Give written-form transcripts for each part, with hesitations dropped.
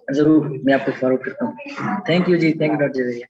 जरूर मैं आपको फॉरवर्ड करता हूँ। थैंक यू जी, thank you doctor Javeria.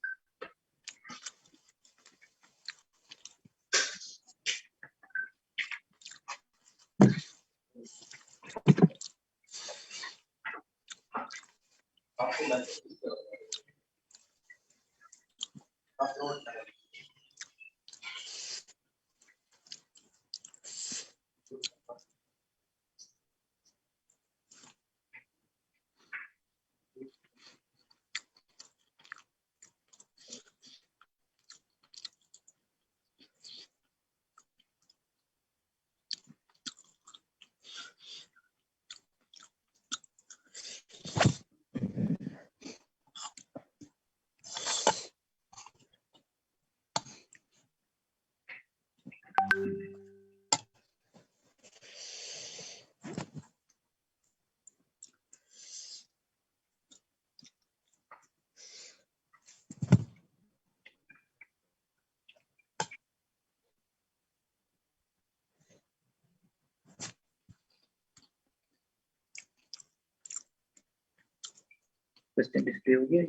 Question display हो गया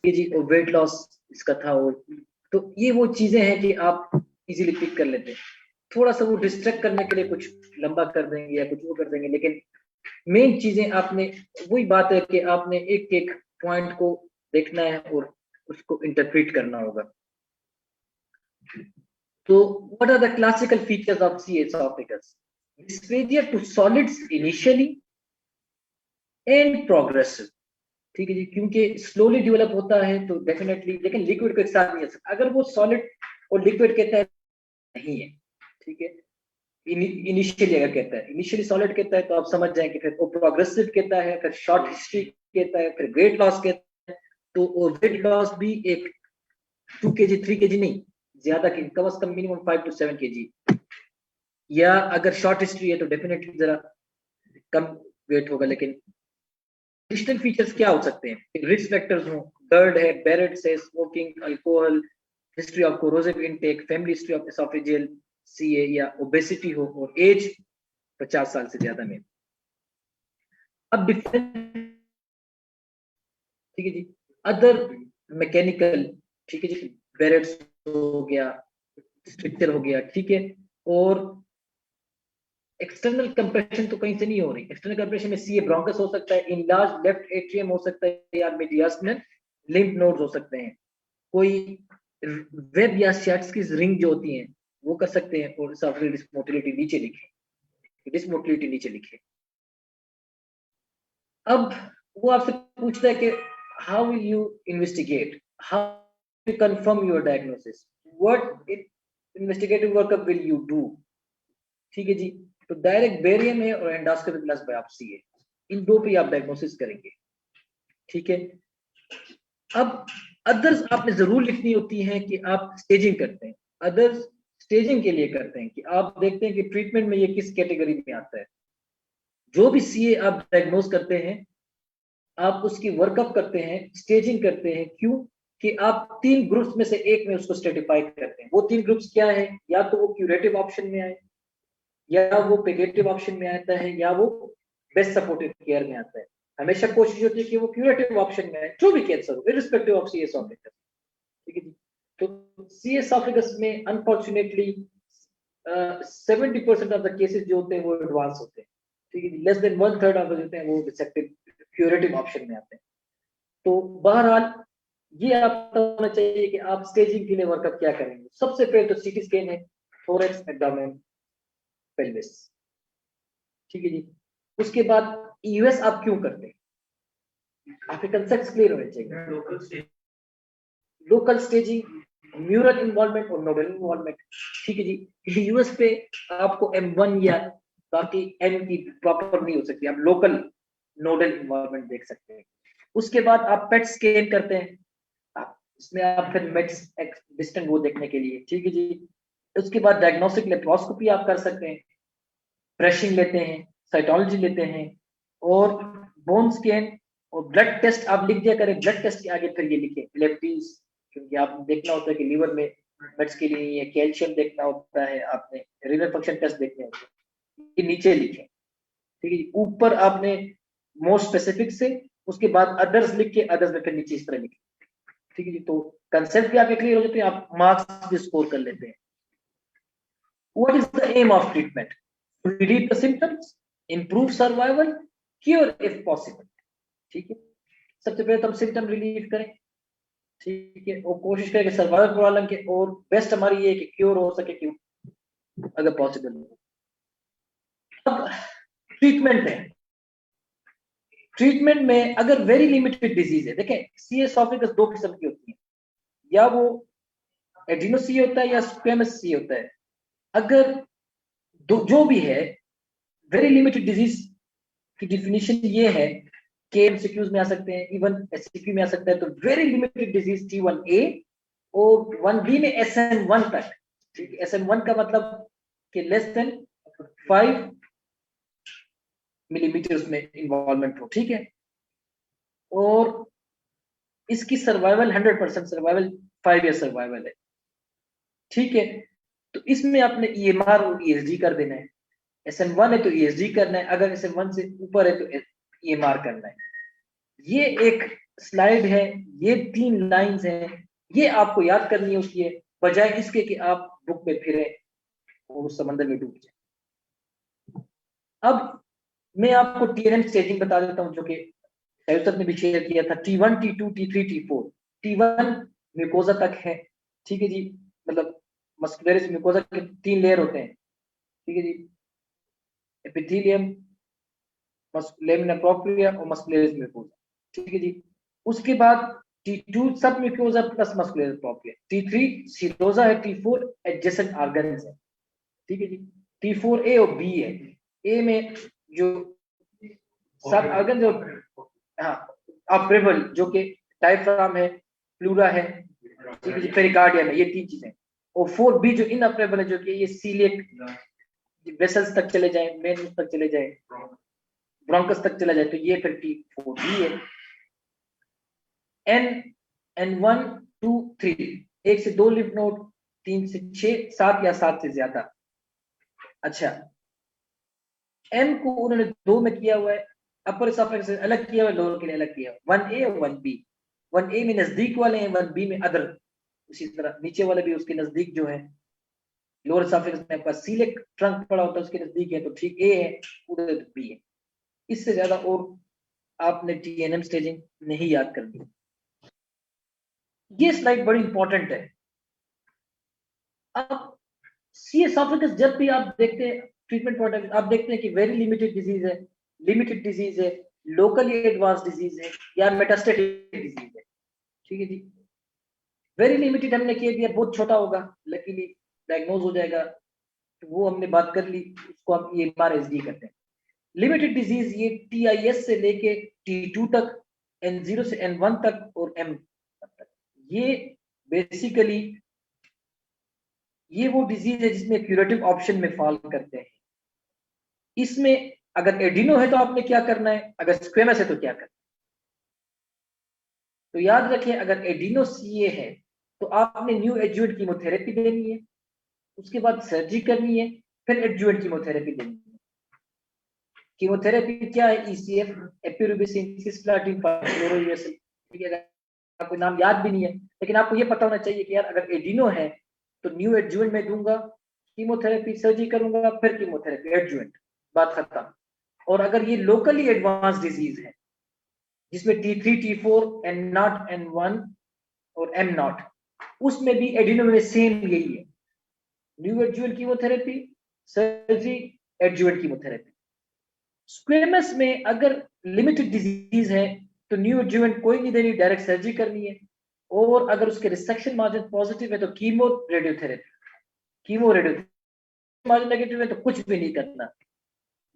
ये जी। वेट लॉस इसका था। और तो ये वो चीजें हैं कि आप इजीली पिक कर लेते हैं। थोड़ा सा वो डिस्ट्रैक्ट करने के लिए कुछ लंबा कर देंगे या कुछ वो कर देंगे, लेकिन मेन चीजें आपने, वही बात है कि आपने एक एक पॉइंट को देखना है और उसको इंटरप्रेट करना होगा। तो what are the classical features of C oesophagus? Dysphagia to solids initially and progressive. ठीक है जी, क्योंकि स्लोली डेवलप होता है तो डेफिनेटली, लेकिन लिक्विड के साथ नहीं है। अगर वो सॉलिड और लिक्विड कहता है नहीं है, ठीक है, इनिशियली अगर कहता है, इनिशियली सॉलिड कहता है तो आप समझ जाएं कि फिर वो प्रोग्रेसिव कहता है, फिर शॉर्ट हिस्ट्री कहता है, फिर वेट लॉस कहता है। तो वेट लॉस भी एक 2 kg 3 kg नहीं, ज्यादा कम से कम मिनिमम 5 to 7 kg, या अगर शॉर्ट हिस्ट्री है तो डेफिनेटली जरा कम वेट होगा। लेकिन एडिशनल फीचर्स क्या हो सकते हैं? रिस्क फैक्टर्स हो, GERD है, बेरेट्स है, smoking, alcohol, history of corrosive intake, family history of oesophageal CA, या ओबेसिटी हो, और एज 50 साल से ज्यादा में। अब डिफरेंट, ठीक है जी, अदर मैकेनिकल, ठीक है जी, बेरेट्स हो गया, स्ट्रक्चर हो गया, ठीक है। और एक्सटर्नल कंप्रेशन तो कहीं से नहीं हो रही। एक्सटर्नल कंप्रेशन में सीए ब्रोंकस हो सकता है, इनलार्ज लेफ्ट एट्रियम हो सकता है, या मीडियास्टिनल लिम्फ नोड्स हो सकते हैं, कोई वेब या शैट्स की रिंग जो होती हैं वो कर सकते हैं। और एसोफेजियल डिसमोटिलिटी नीचे लिखे, डिसमोटिलिटी नीचे लिखे। अब वो आपसे पूछता है कि how will you investigate, how you confirm your diagnosis, what investigative workup will you do? ठीक है जी, तो डायरेक्ट बेरियम है और एंडोस्कोपी प्लस बायोप्सी है, इन दो पे आप डायग्नोसिस करेंगे, ठीक है। अब अदर्स आपने जरूर लिखनी होती है कि आप स्टेजिंग करते हैं। अदर्स स्टेजिंग के लिए करते हैं कि आप देखते हैं कि ट्रीटमेंट में ये किस कैटेगरी में आता है। जो भी सीए आप डायग्नोस करते हैं, आप उसकी वर्कअप करते हैं, स्टेजिंग करते हैं। क्यों? कि आप 3 ग्रुप्स में से एक में उसको स्ट्रेटिफाई करते हैं। वो 3 ग्रुप्स क्या है? या तो वो क्यूरेटिव ऑप्शन में आए, या वो पेगेटिव ऑप्शन में आता है, या वो बेस्ट सपोर्टिव केयर में आता है। हमेशा कोशिश होती है कि वो क्यूरेटिव ऑप्शन में आए, जो भी कैंसर हो, इररिस्पेक्टिव ऑफ सी एसोफेगस, ठीक है जी। तो सी एसोफेगस में अनफॉर्चुनेटली 70% ऑफ द केसेस जो होते हैं वो एडवांस होते हैं, ठीक है जी। लेस देन 1/3 ऑफ जो होते हैं वो रिसेप्टिव क्यूरेटिव ऑप्शन में आते हैं। तो बहरहाल ये आपको होना चाहिए कि आप स्टेजिंग के लिए वर्कअप क्या करेंगे। सबसे पहले तो सीटी स्कैन है, थोरैक्स, एब्डोमेन, पेल्विस, ठीक है जी। उसके बाद यूएस आप क्यों करते हैं, आपके कंसेप्ट क्लियर होने चाहिए। लोकल स्टेजिंग, म्यूरल इन्वॉल्वमेंट और नोडल इन्वॉल्वमेंट, ठीक है जी। यूएस पे आपको M1 या बाकी एम की प्रॉपर नहीं हो सकती, आप लोकल नोडल इन्वॉल्वमेंट देख सकते हैं। उसके बाद आप पेट स्कैन करते हैं, इसमें आप फिर मेट्स डिस्टेंट वो देखने के लिए, ठीक है जी। उसके बाद डायग्नोस्टिक लेप्रोस्कोपी आप कर सकते हैं, ब्रशिंग लेते हैं, साइटोलॉजी लेते हैं, और बोन स्कैन और ब्लड टेस्ट आप लिख दिया करें। ब्लड टेस्ट के आगे फिर ये लिखें लेप्टीज, क्योंकि आप देखना होता है कि लीवर में मेट्स के लिए ये कैल्शियम देखना होता है, आपने रीनल फंक्शन टेस्ट देखने होते हैं, ये नीचे लिखें, ठीक है। ऊपर आपने मोस्ट स्पेसिफिक से, उसके बाद अदर्स लिख के, अदर्स में फिर नीचे इस तरह लिख, ठीक है जी। तो कंसेप्ट भी आपके क्लियर हो जाते हैं, आप मार्क्स भी स्कोर कर लेते हैं। What is the aim of treatment? Relieve the symptoms, improve survival, cure if possible. ठीक है, सबसे पहले तो हम सिम्टम रिलीव करें, ठीक है, और कोशिश करें कि सर्वाइवल प्रॉब्लम के, और बेस्ट हमारी ये है कि क्योर हो सके, क्यों अगर पॉसिबल हो। अब ट्रीटमेंट है, ट्रीटमेंट में अगर वेरी लिमिटेड डिजीज है, देखें सी एसोफेगस दो किस्म की होती है, या वो एडिनोसी होता है या स्क्वेमस सी होता है। अगर जो भी है, वेरी लिमिटेड डिजीज की डिफिनीशन ये है कि एमसीक्यूज में आ सकते हैं, इवन एससीक्यू में आ सकता है। तो वेरी लिमिटेड डिजीज T1A और 1B में SN1 तक, ठीक है। SN1 का मतलब कि लेस देन 5 मिलीमीटर उसमें इन्वॉल्वमेंट हो, ठीक है। और इसकी सर्वाइवल 100% सर्वाइवल, 5 ईयर सर्वाइवल है, ठीक है। तो इसमें आपने EMR और ESG कर देना है। SN1 है तो ESG करना है, अगर SN1 से ऊपर है तो EMR करना है। ये एक स्लाइड है, ये 3 लाइंस हैं, ये आपको याद करनी होती है, बजाय इसके कि आप बुक में फिरे और उस समंदर में डूब जाए। अब मैं आपको TNM स्टेजिंग बता देता हूं, जो कि सर ने भी शेयर किया था। T1, T2, T3, T4। T1 mucosa तक है, ठीक है जी, मतलब मस्कुलरिस म्यूकोजा के 3 लेयर होते हैं, ठीक है जी, एपिथेलियम, लेमिना प्रोप्रिया और मस्कुलरिस म्यूकोजा, ठीक है जी। उसके बाद T2 सब mucosa plus muscularis propria, T3 सीरोजा है, T4 एडजेसेंट ऑर्गन्स है, ठीक है जी। T4 A और B है। ए में जो सब ऑर्गन, जो हाँ ऑपरेबल, जो कि डायफ्राम है, प्लूरा है, ठीक है जी, पेरिकार्डियम है, ये 3 चीजें। और 4B जो इनऑपरेबल है, जो कि ये सीलिएक वेसल्स तक चले जाए, वेन्स तक चले जाए, ब्रोंकस तक चला जाए, तो ये फिर T4B है। N1 2 3, 1 से 2 लिम्फ नोड, 3 से 6, 7 या 7 से ज्यादा। अच्छा, M को उन्होंने 2 में किया हुआ है, अपर एसोफेगस से अलग किया हुआ है, लोअर के लिए अलग किया हुआ है, 1A और 1B। 1A में नजदीक वाले हैं, 1B में अदर। उसी तरह नीचे वाले भी उसके नजदीक जो है, लोअर एसोफेगस में आपका सीलिक ट्रंक पड़ा होता है, उसके नजदीक है, तो ठीक A है, उधर B है। इससे ज्यादा और आपने TNM स्टेजिंग नहीं याद करनी। ये स्लाइड बड़ी इंपॉर्टेंट है। अब सी एसोफेगस जब भी आप देखते हैं ट्रीटमेंट प्रोडक्ट, आप देखते हैं कि वेरी लिमिटेड डिजीज है, लिमिटेड डिजीज है, लोकली एडवांस डिजीज है, या मेटास्टेटिक डिजीज है, ठीक है जी। वेरी लिमिटेड हमने कह दिया बहुत छोटा होगा, लकीली डायग्नोज हो जाएगा, तो वो हमने बात कर ली, उसको हम EMR/SD करते हैं। लिमिटेड डिजीज ये TIS से लेके T2 तक, N0 से N1 तक और M तक, ये बेसिकली ये वो डिजीज है जिसमें क्यूरेटिव ऑप्शन में फॉल करते हैं। इसमें अगर एडिनो है तो आपने क्या करना है, अगर स्क्वेमस है तो क्या करना है। तो याद रखें, अगर एडिनो CA है तो आपने न्यू एडजुवेंट कीमोथेरेपी देनी है, उसके बाद सर्जरी करनी है, फिर एडजुवेंट कीमोथेरेपी देनी है। कीमोथेरेपी क्या है? ECF, एपिरुबिसिन, सिस्प्लाटिन, फ्लोरोयुरेसिल, ठीक है। आपको नाम याद भी नहीं है, लेकिन आपको ये पता होना चाहिए कि यार अगर एडिनो है तो न्यू एडजुवेंट में दूंगा, कीमोथेरेपी, सर्जरी करूंगा, फिर कीमोथेरेपी, एडजुवेंट, बात खत्म। और अगर ये लोकली एडवांस डिजीज है जिसमें T3, T4, N0, N1 और M0, उसमें भी एडिनो में सेम यही है, new adjuvant chemotherapy, surgery, adjuvant chemotherapy. Squamous में अगर लिमिटेड डिजीज है तो न्यू एडजुवेंट कोई नहीं देनी, डायरेक्ट सर्जरी करनी है। और अगर उसके रिसेक्शन मार्जिन पॉजिटिव है तो chemo radiotherapy, chemo radiotherapy. Margin negative है तो कुछ भी नहीं करना।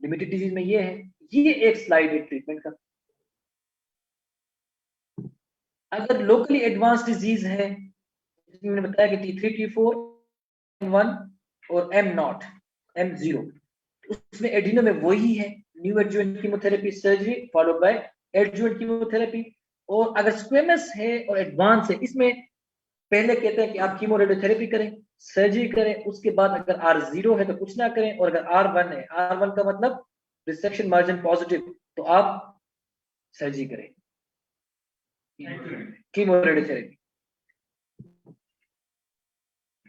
लिमिटेड डिजीज में ये है। ये एक स्लाइड है ट्रीटमेंट का। अगर लोकली एडवांस डिजीज है, मैंने बताया कि T3, T4, M1 और M0, M0, उसमें एडिनो में वही है, new adjuvant chemotherapy, surgery followed by adjuvant chemotherapy. और अगर स्क्वेमस है और एडवांस है, इसमें पहले कहते हैं कि आप कीमो रेडियोथेरेपी करें, सर्जरी करें, उसके बाद अगर R0 है तो कुछ ना करें, और अगर R1 है, R1 का मतलब रिसेक्शन मार्जिन पॉजिटिव, तो आप सर्जरी करें, कीमोरेडियोथेरेपी।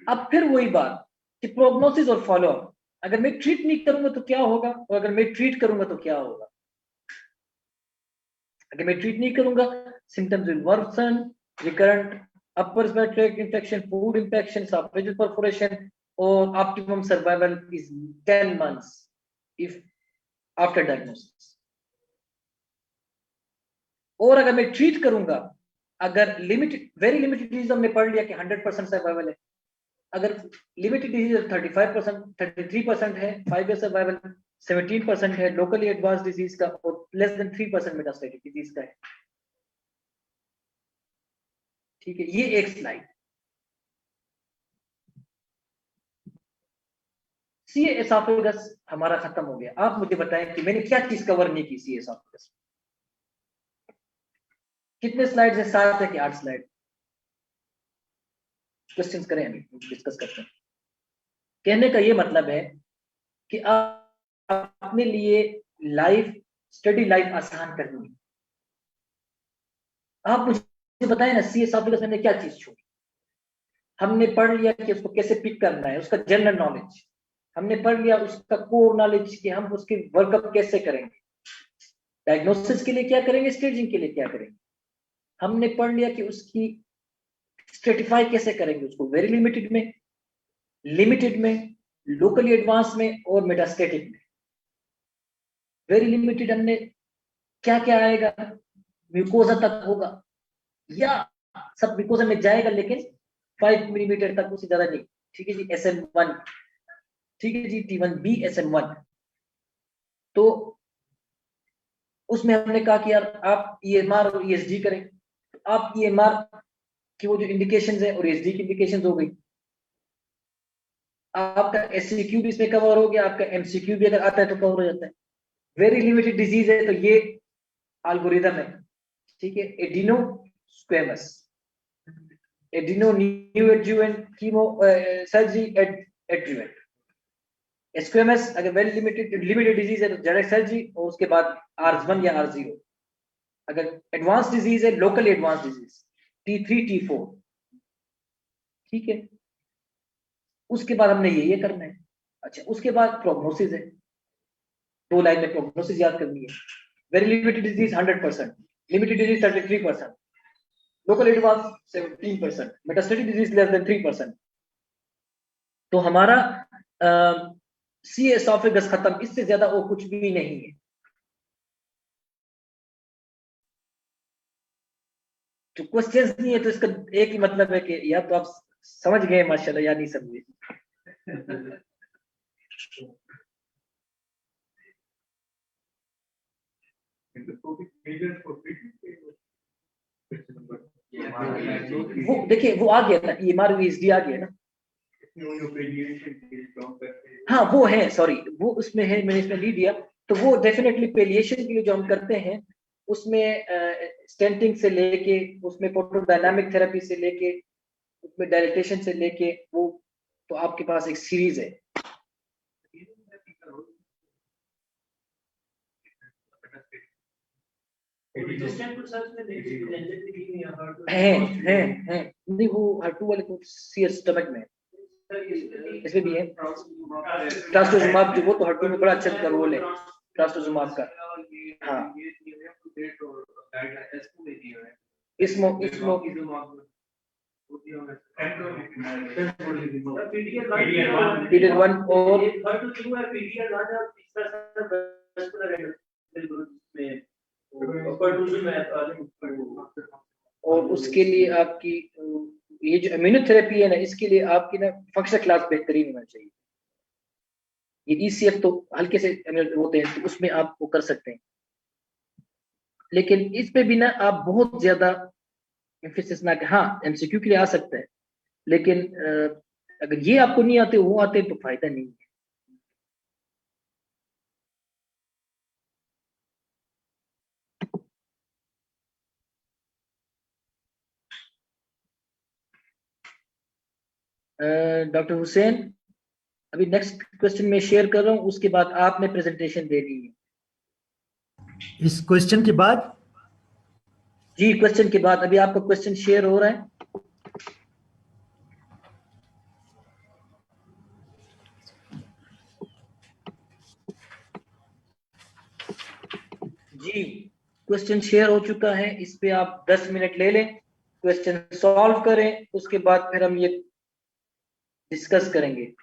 अब फिर वही बात कि प्रोग्नोसिस और फॉलोअप, अगर मैं ट्रीट नहीं करूंगा तो क्या होगा, और अगर मैं ट्रीट करूंगा तो क्या होगा। अगर मैं ट्रीट नहीं करूंगा, symptoms will worsen, recurrent upper tract infection, food infection, esophageal perforation, और optimum survival is 10 months if after diagnosis. और अगर मैं ट्रीट करूंगा, अगर लिमिटेड वेरी लिमिटेड डिजीज हमने पढ़ लिया कि 100% सर्वाइवल है, अगर लिमिटेड डिजीज 35%, 33% है 5 year सर्वाइवल, 17% है लोकली एडवांस डिजीज का, और लेस देन 3% मेटास्टेटिक डिजीज का है। ठीक है, ये एक स्लाइड। सी एसोफेगस हमारा खत्म हो गया। आप मुझे बताएं कि मैंने क्या चीज कवर नहीं की सी एसोफेगस। कितने स्लाइड्स है, 7 है कि 8 स्लाइड? क्वेश्चंस करें, अभी डिस्कस करते हैं। कहने का ये मतलब है कि आप अपने लिए लाइफ, स्टडी लाइफ आसान करनी है। आप मुझे बताएं ना, सी एसोफेगस में क्या चीज छोड़ी। हमने पढ़ लिया कि उसको कैसे पिक करना है, उसका जनरल नॉलेज हमने पढ़ लिया, उसका कोर नॉलेज कि हम उसकी वर्कअप कैसे करेंगे, डायग्नोसिस के लिए क्या करेंगे, स्टेजिंग के लिए क्या करेंगे। हमने पढ़ लिया कि उसकी स्ट्रेटिफाई कैसे करेंगे, उसको वेरी लिमिटेड में, लिमिटेड में, लोकली एडवांस में, और मेटास्टेटिक में। वेरी लिमिटेड हमने क्या क्या आएगा, म्यूकोजा तक होगा, या सब म्यूकोजा में जाएगा लेकिन 5 मिलीमीटर तक, उससे ज्यादा नहीं। ठीक है जी, SM1, ठीक है जी, T1B SM1। तो उसमें हमने कहा कि यार आप EMR और ESG करें। आप EMR की वो जो इंडिकेशंस है और ESG की इंडिकेशंस हो गई, आपका SCQ भी इसमें कवर हो गया, आपका MCQ भी अगर आता है तो कवर हो जाता है। वेरी लिमिटेड डिजीज है तो ये एल्गोरिदम है। ठीक है, adeno squamous, adeno new adjuvant chemo surgery adjuvant. Squamous अगर वेरी लिमिटेड डिजीज है तो डायरेक्ट सर्जरी, और उसके बाद R1 या R0। अगर एडवांस डिजीज है, local advance disease, T3 T4। ठीक है, उसके बाद हमने ये करना है। अच्छा, उसके बाद प्रोग्नोसिस है, 2 लाइन में प्रोग्नोसिस याद करनी है। Very limited disease 100%, limited disease 33%, local advance 17%, metastatic disease less than 3%। तो हमारा सी एसोफेगस खत्म, इससे ज्यादा और कुछ भी नहीं है। तो क्वेश्चंस नहीं है तो इसका एक ही मतलब है कि या तो आप समझ गए माशाल्लाह, या नहीं समझे। वो देखिए, वो आ गया ना, EMR VSD आ गया ना। हाँ वो है, सॉरी वो उसमें है, मैंने इसमें ली दिया। तो वो डेफिनेटली पेलिएशन के लिए जो हम करते हैं, उसमें स्टेंटिंग से लेके, उसमें फोटोडायनामिक थेरेपी से लेके, उसमें डायलिटेशन से लेके, वो तो आपके पास एक सीरीज है। है नहीं, वो हर2 वाले को सीएस स्टमक में, इसमें भी है ट्रास्टोजुमाब, जो वो तो हर2 में बड़ा अच्छा का रोल है ट्रास्टोजुमाब का। हाँ, इसमो PD1 और उसके लिए आपकी ये जो इम्यूनोथेरेपी है ना, इसके लिए आपकी ना फंक्शनल क्लास बेहतरीन होना चाहिए। ये ECF तो हल्के से होते हैं, तो उसमें आप वो कर सकते हैं, लेकिन इस पे भी ना आप बहुत ज्यादा एम्फेसिस ना, हाँ MCQ के लिए आ सकता है, लेकिन अगर ये आपको नहीं आते, वो आते तो फायदा नहीं है। डॉक्टर हुसैन, अभी नेक्स्ट क्वेश्चन में शेयर कर रहा हूँ, उसके बाद आपने प्रेजेंटेशन देनी है। इस क्वेश्चन के बाद जी, क्वेश्चन के बाद अभी आपका क्वेश्चन शेयर हो रहा है। जी, क्वेश्चन शेयर हो चुका है, इस पे आप 10 मिनट ले लें, क्वेश्चन सॉल्व करें, उसके बाद फिर हम ये डिस्कस करेंगे।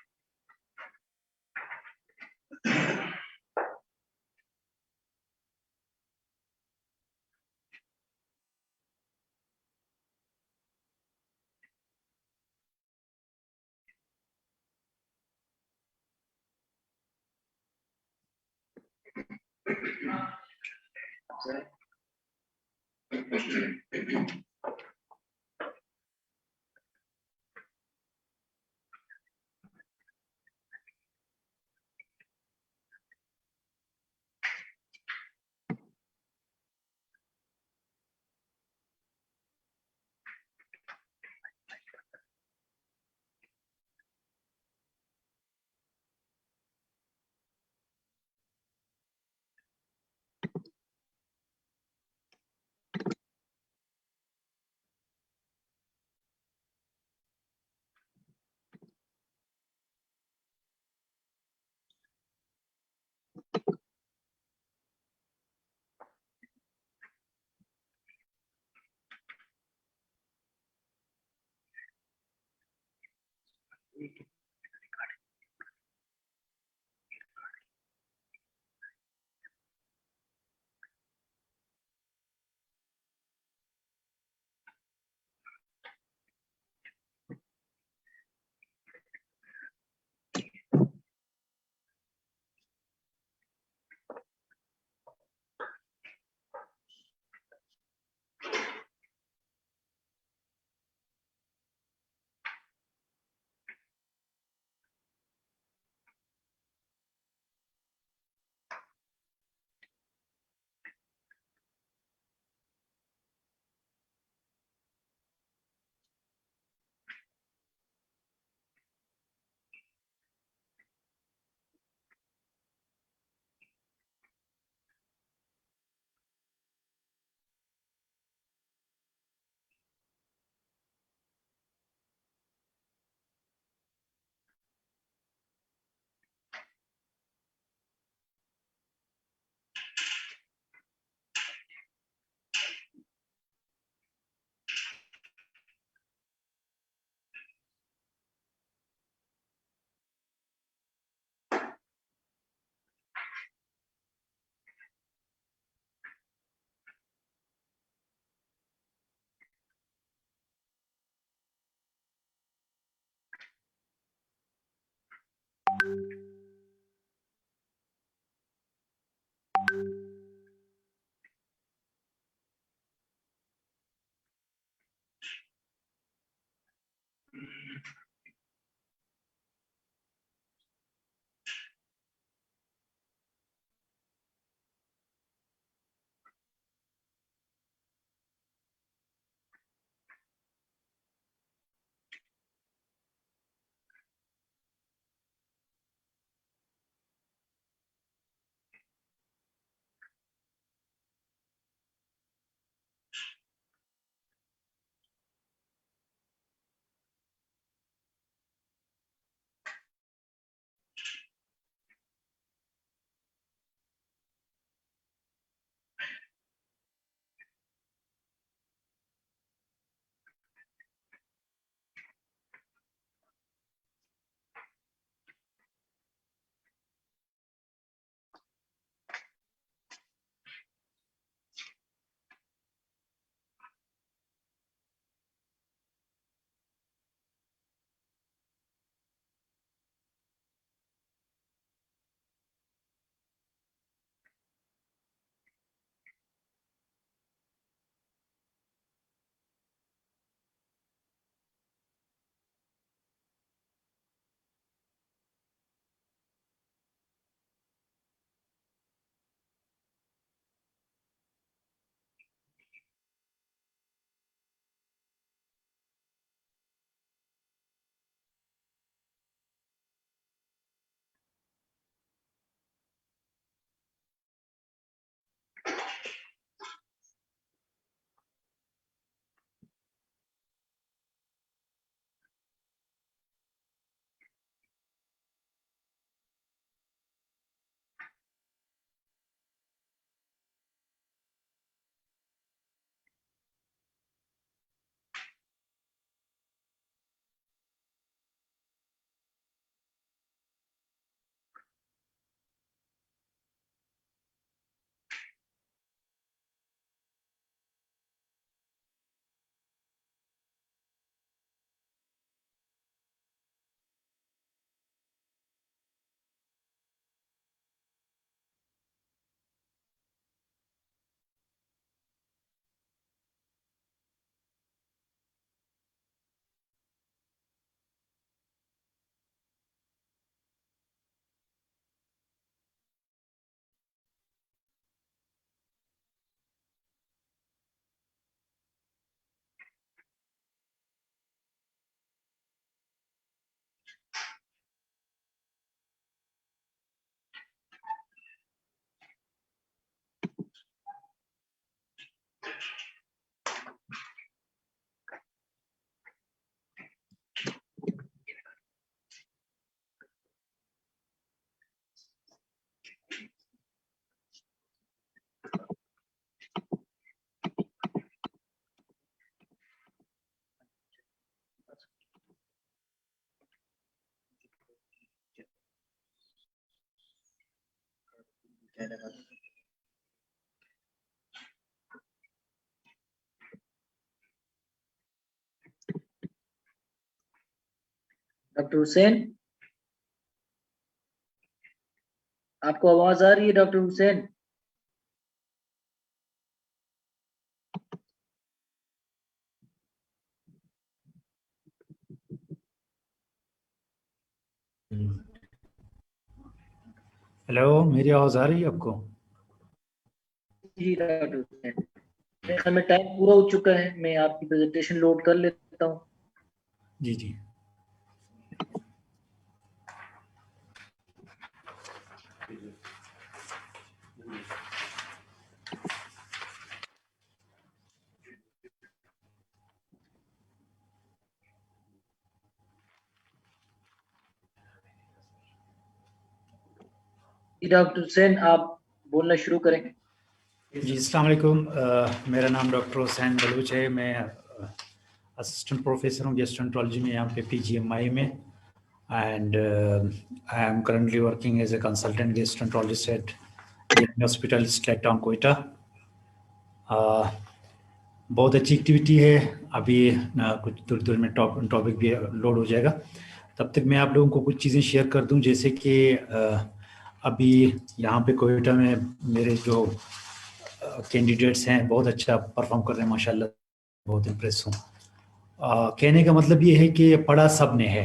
डॉक्टर हुसैन, आपको आवाज आ रही है डॉक्टर हुसैन? हेलो, मेरी आवाज आ रही है आपको? जी डॉक्टर हुसैन, मेरे ख्याल में टाइम पूरा हो चुका है, मैं आपकी प्रेजेंटेशन लोड कर लेता हूँ। जी जी। जी डॉक्टर हुसैन, आप बोलना शुरू करें। जी, अस्सलाम वालेकुम। मेरा नाम डॉक्टर हुसैन बलूच है। मैं असिस्टेंट प्रोफेसर हूँ गैस्ट्रोएंटरोलॉजी में यहाँ पे PGMI में, and I am currently working as a consultant gastroenterologist at hospital slate town Quetta. बहुत अच्छी एक्टिविटी है। अभी कुछ दूर दूर में टॉपिक भी लोड हो जाएगा। तब तक मैं आप लोगों को कुछ चीज़ें शेयर कर दूं, जैसे कि अभी यहाँ पे कोयटा में मेरे जो कैंडिडेट्स हैं बहुत अच्छा परफॉर्म कर रहे हैं माशाल्लाह, बहुत इम्प्रेस हूँ। कहने का मतलब ये है कि पढ़ा सब ने है।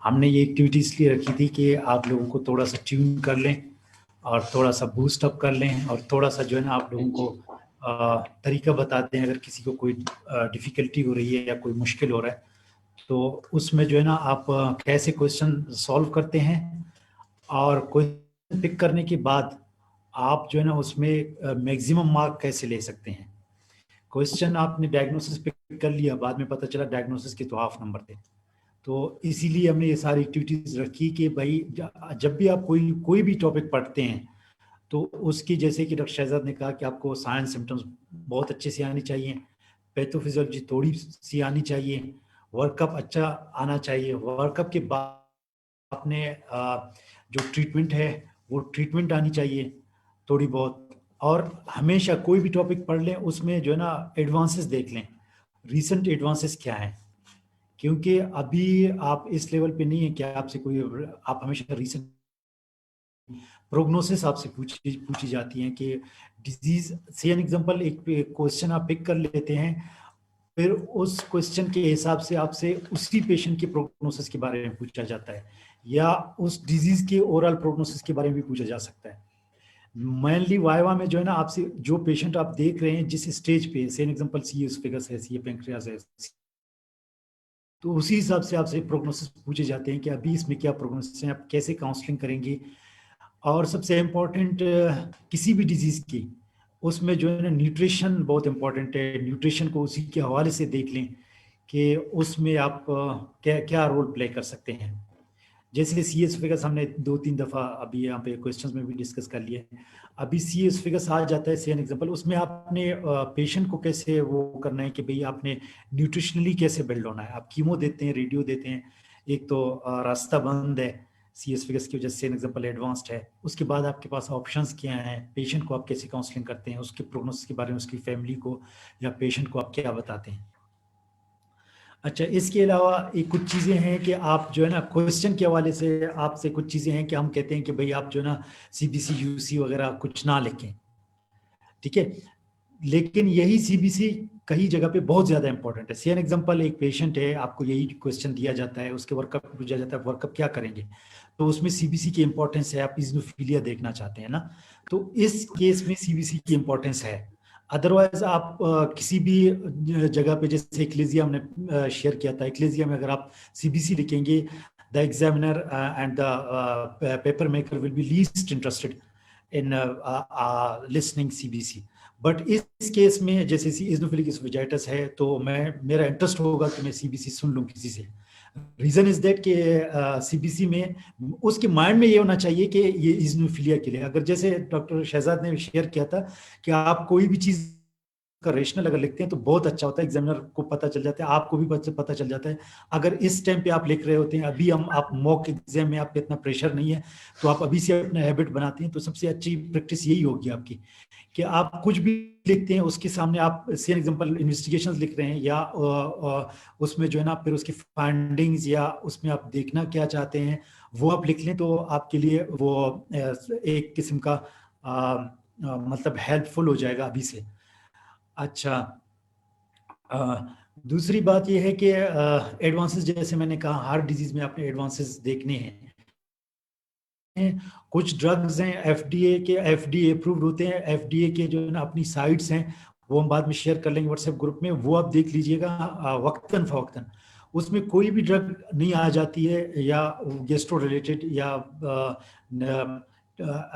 हमने ये एक्टिविटी इसलिए रखी थी कि आप लोगों को थोड़ा सा ट्यून कर लें और थोड़ा सा बूस्ट अप कर लें, और थोड़ा सा जो है ना आप लोगों को तरीका बताते हैं। अगर किसी को कोई डिफ़िकल्टी हो रही है या कोई मुश्किल हो रहा है, तो उसमें जो है ना आप कैसे क्वेश्चन सॉल्व करते हैं, और क्वेश्चन पिक करने के बाद आप जो है ना उसमें मैक्सिमम मार्क कैसे ले सकते हैं। क्वेश्चन आपने डायग्नोसिस पिक कर लिया, बाद में पता चला डायग्नोसिस के तो हाफ नंबर थे। तो इसीलिए हमने ये सारी एक्टिविटीज रखी कि भाई जब भी आप कोई भी टॉपिक पढ़ते हैं, तो उसकी, जैसे कि डॉक्टर शहजाद ने कहा कि आपको साइंस सिम्टम्स बहुत अच्छे से आनी चाहिए, पैथोफिजियोलॉजी थोड़ी सी आनी चाहिए, वर्कअप अच्छा आना चाहिए। वर्कअप के बाद आपने जो ट्रीटमेंट है वो ट्रीटमेंट आनी चाहिए थोड़ी बहुत। और हमेशा कोई भी टॉपिक पढ़ लें उसमें जो है ना एडवांसेस देख लें, रीसेंट एडवांसेस क्या है, क्योंकि अभी आप इस लेवल पे नहीं है कि आपसे कोई, आप हमेशा रीसेंट प्रोग्नोसिस आपसे पूछी जाती है कि डिजीज से। एन एग्जांपल, एक क्वेश्चन आप पिक कर लेते हैं, फिर उस क्वेश्चन के हिसाब से आपसे उसी पेशेंट के प्रोग्नोसिस के बारे में पूछा जाता है, या उस डिजीज के ओवरऑल प्रोग्नोसिस के बारे में भी पूछा जा सकता है। मेनली वाइवा में जो है ना आपसे जो पेशेंट आप देख रहे हैं जिस स्टेज पे, से एग्जांपल सी एस्फेगस है, सी पेंक्रियास है, तो उसी हिसाब से आपसे प्रोग्नोसिस पूछे जाते हैं कि अभी इसमें क्या प्रोग्नोसिस है, आप कैसे काउंसलिंग करेंगे। और सबसे इम्पोर्टेंट किसी भी डिजीज की, उसमें जो है ना न्यूट्रिशन बहुत इम्पोर्टेंट है। न्यूट्रिशन को उसी के हवाले से देख लें कि उसमें आप क्या क्या रोल प्ले कर सकते हैं। जैसे सी एस फिगर्स हमने 2-3 दफ़ा अभी यहाँ पे क्वेश्चंस में भी डिस्कस कर लिया है। अभी सी एस फिगर्स आ जाता है, से एन एग्जांपल, उसमें आपने पेशेंट को कैसे वो करना है कि भाई आपने न्यूट्रिशनली कैसे बिल्ड होना है। आप कीमो देते हैं, रेडियो देते हैं, एक तो रास्ता बंद है सी एस फिगर्स की वजह से, एन एग्जांपल एडवांस्ड है। उसके बाद आपके पास ऑप्शंस क्या हैं, पेशेंट को आप कैसे काउंसलिंग करते हैं, उसके प्रोग्नोसिस के बारे में उसकी फैमिली को या पेशेंट को आप क्या बताते हैं। अच्छा, इसके अलावा एक कुछ चीज़ें हैं कि आप जो है ना क्वेश्चन के हवाले से आपसे कुछ चीज़ें हैं कि हम कहते हैं कि भाई आप जो है ना CBC UC वगैरह कुछ ना लिखें, ठीक है। लेकिन यही CBC कई जगह पे बहुत ज़्यादा इंपॉर्टेंट है। से एन एग्जांपल, एक पेशेंट है, आपको यही क्वेश्चन दिया जाता है, उसके वर्कअप पूछा जाता है, वर्कअप क्या करेंगे, तो उसमें CBC की इंपॉर्टेंस है। आप इज़नोफिलिया देखना चाहते हैं ना, तो इस केस में CBC की इंपॉर्टेंस है। अदरवाइज आप किसी भी जगह पे, जैसे एक्लेजिया हमने शेयर किया था, एक्लेजिया में अगर आप CBC लिखेंगे, the examiner and the paper maker will be least interested in listening CBC। But इस केस में जैसे इज़नोफिलिक वेजाइटिस है, तो मेरा इंटरेस्ट होगा कि मैं CBC सुन लूँ किसी से। रीजन इज दैट कि CBC में उसके माइंड में ये होना चाहिए कि ये इज़नोफिलिया के लिए, अगर जैसे डॉक्टर शहजाद ने शेयर किया था कि आप कोई भी चीज उसका रेशनल अगर लिखते हैं तो बहुत अच्छा होता है, एग्जामिनर को पता चल जाता है, आपको भी पता चल जाता है। अगर इस टाइम पे आप लिख रहे होते हैं, अभी आप मॉक एग्जाम में आप पे इतना प्रेशर नहीं है, तो आप अभी से अपना हैबिट बनाते हैं, तो सबसे अच्छी प्रैक्टिस यही होगी आपकी कि आप कुछ भी लिखते हैं उसके सामने आप से एग्जांपल इन्वेस्टिगेशंस लिख रहे हैं या उसमें जो है ना फिर उसकी फाइंडिंग्स या उसमें आप देखना क्या चाहते हैं वो आप लिख लें, तो आपके लिए वो एक किस्म का मतलब हेल्पफुल हो जाएगा अभी से। अच्छा, दूसरी बात यह है कि एडवांसेस, जैसे मैंने कहा हार्ट डिजीज में आपने एडवांसेस देखने हैं। कुछ ड्रग्स हैं एफडीए अप्रूव्ड होते हैं, एफडीए के जो है ना अपनी साइट्स हैं वो हम बाद में शेयर कर लेंगे व्हाट्सएप ग्रुप में, वो आप देख लीजिएगा वक्तन फवक्तन। उसमें कोई भी ड्रग नहीं आ जाती है या गेस्ट्रो रिलेटेड या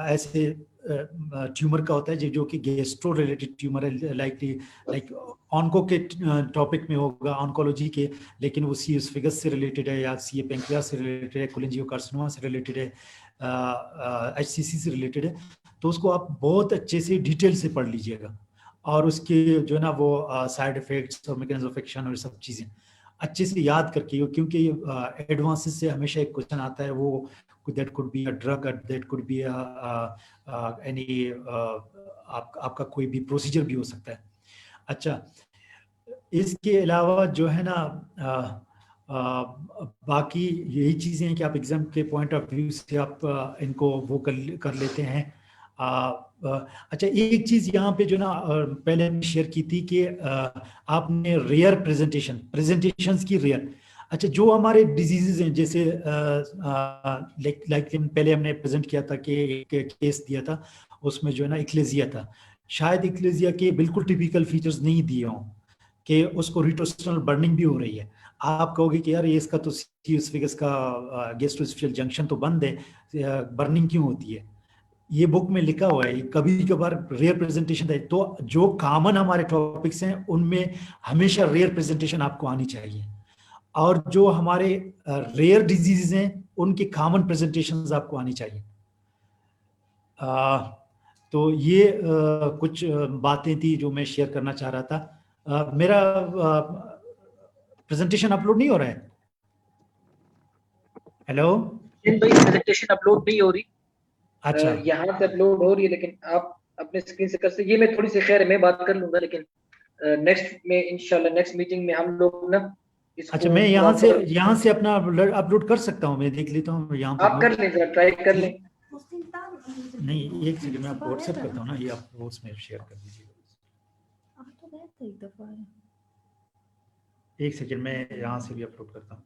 ऐसे ट्यूमर का होता है जो कि गेस्ट्रो रिलेटेड ट्यूमर है, लाइक ऑन्को के टॉपिक में होगा, ऑन्कोलॉजी के, लेकिन वो सी एसफिगस से रिलेटेड है या सी पेंक्रियास से रिलेटेड है, कोलेंजियोकार्सिनोमा से रिलेटेड है, HCC से रिलेटेड है, तो उसको आप बहुत अच्छे से डिटेल से पढ़ लीजिएगा और उसके जो है ना वो साइड इफेक्ट्स और मैकेनिज्म ऑफ एक्शन और सब चीज़ें अच्छे से याद करके, क्योंकि एडवांसेस से हमेशा एक क्वेश्चन आता है, वो that could be a drug, that could be any आपका कोई भी प्रोसीजर भी हो सकता है। अच्छा, इसके अलावा जो है ना बाकी यही चीज़ें हैं कि आप एग्जाम के पॉइंट ऑफ व्यू से आप इनको वो कर लेते हैं। अच्छा, एक चीज़ यहाँ पे जो ना पहले हमने शेयर की थी कि आपने रेयर प्रेजेंटेशंस की रेयर। अच्छा, जो हमारे डिजीजेज हैं जैसे लाइक पहले हमने प्रेजेंट किया था कि एक केस दिया था, उसमें जो है ना इक्लेजिया था, शायद इक्लेजिया के बिल्कुल टिपिकल फीचर्स नहीं दिए हों कि उसको रिट्रोस्टल बर्निंग भी हो रही है। आप कहोगे कि यार ये इसका तो सीएसफिगस का गैस्ट्रोइसोफेजियल जंक्शन तो बंद है, बर्निंग क्यों होती है? ये बुक में लिखा हुआ है, कभी कभार रेयर प्रेजेंटेशन है। तो जो कॉमन हमारे टॉपिक्स हैं उनमें हमेशा रेयर प्रेजेंटेशन आपको आनी चाहिए, और जो हमारे रेयर डिजीजेज हैं उनके कॉमन प्रेजेंटेशंस आपको आनी चाहिए। तो ये कुछ बातें थी जो मैं शेयर करना चाह रहा था। मेरा प्रेजेंटेशन अपलोड नहीं हो रहा है? हेलो भाई, प्रेजेंटेशन अपलोड नहीं हो रही। अच्छा, यहाँ पे अपलोड हो रही है, लेकिन आप अपने स्क्रीन से कर सकते। ये मैं थोड़ी सी खैर मैं बात कर लूंगा, लेकिन नेक्स्ट में इंशाल्लाह नेक्स्ट मीटिंग में हम लोग ना इसको अच्छा, मैं यहाँ से अपना अपलोड कर सकता हूँ, मैं देख लेता हूँ यहाँ पे। आप कर लें, जरा ट्राई कर लें। नहीं, एक सेकंड मैं आपको व्हाट्सएप करता हूँ ना, ये आप उसमें शेयर कर दीजिएगा। एक सेकंड मैं यहाँ से भी अपलोड करता हूँ।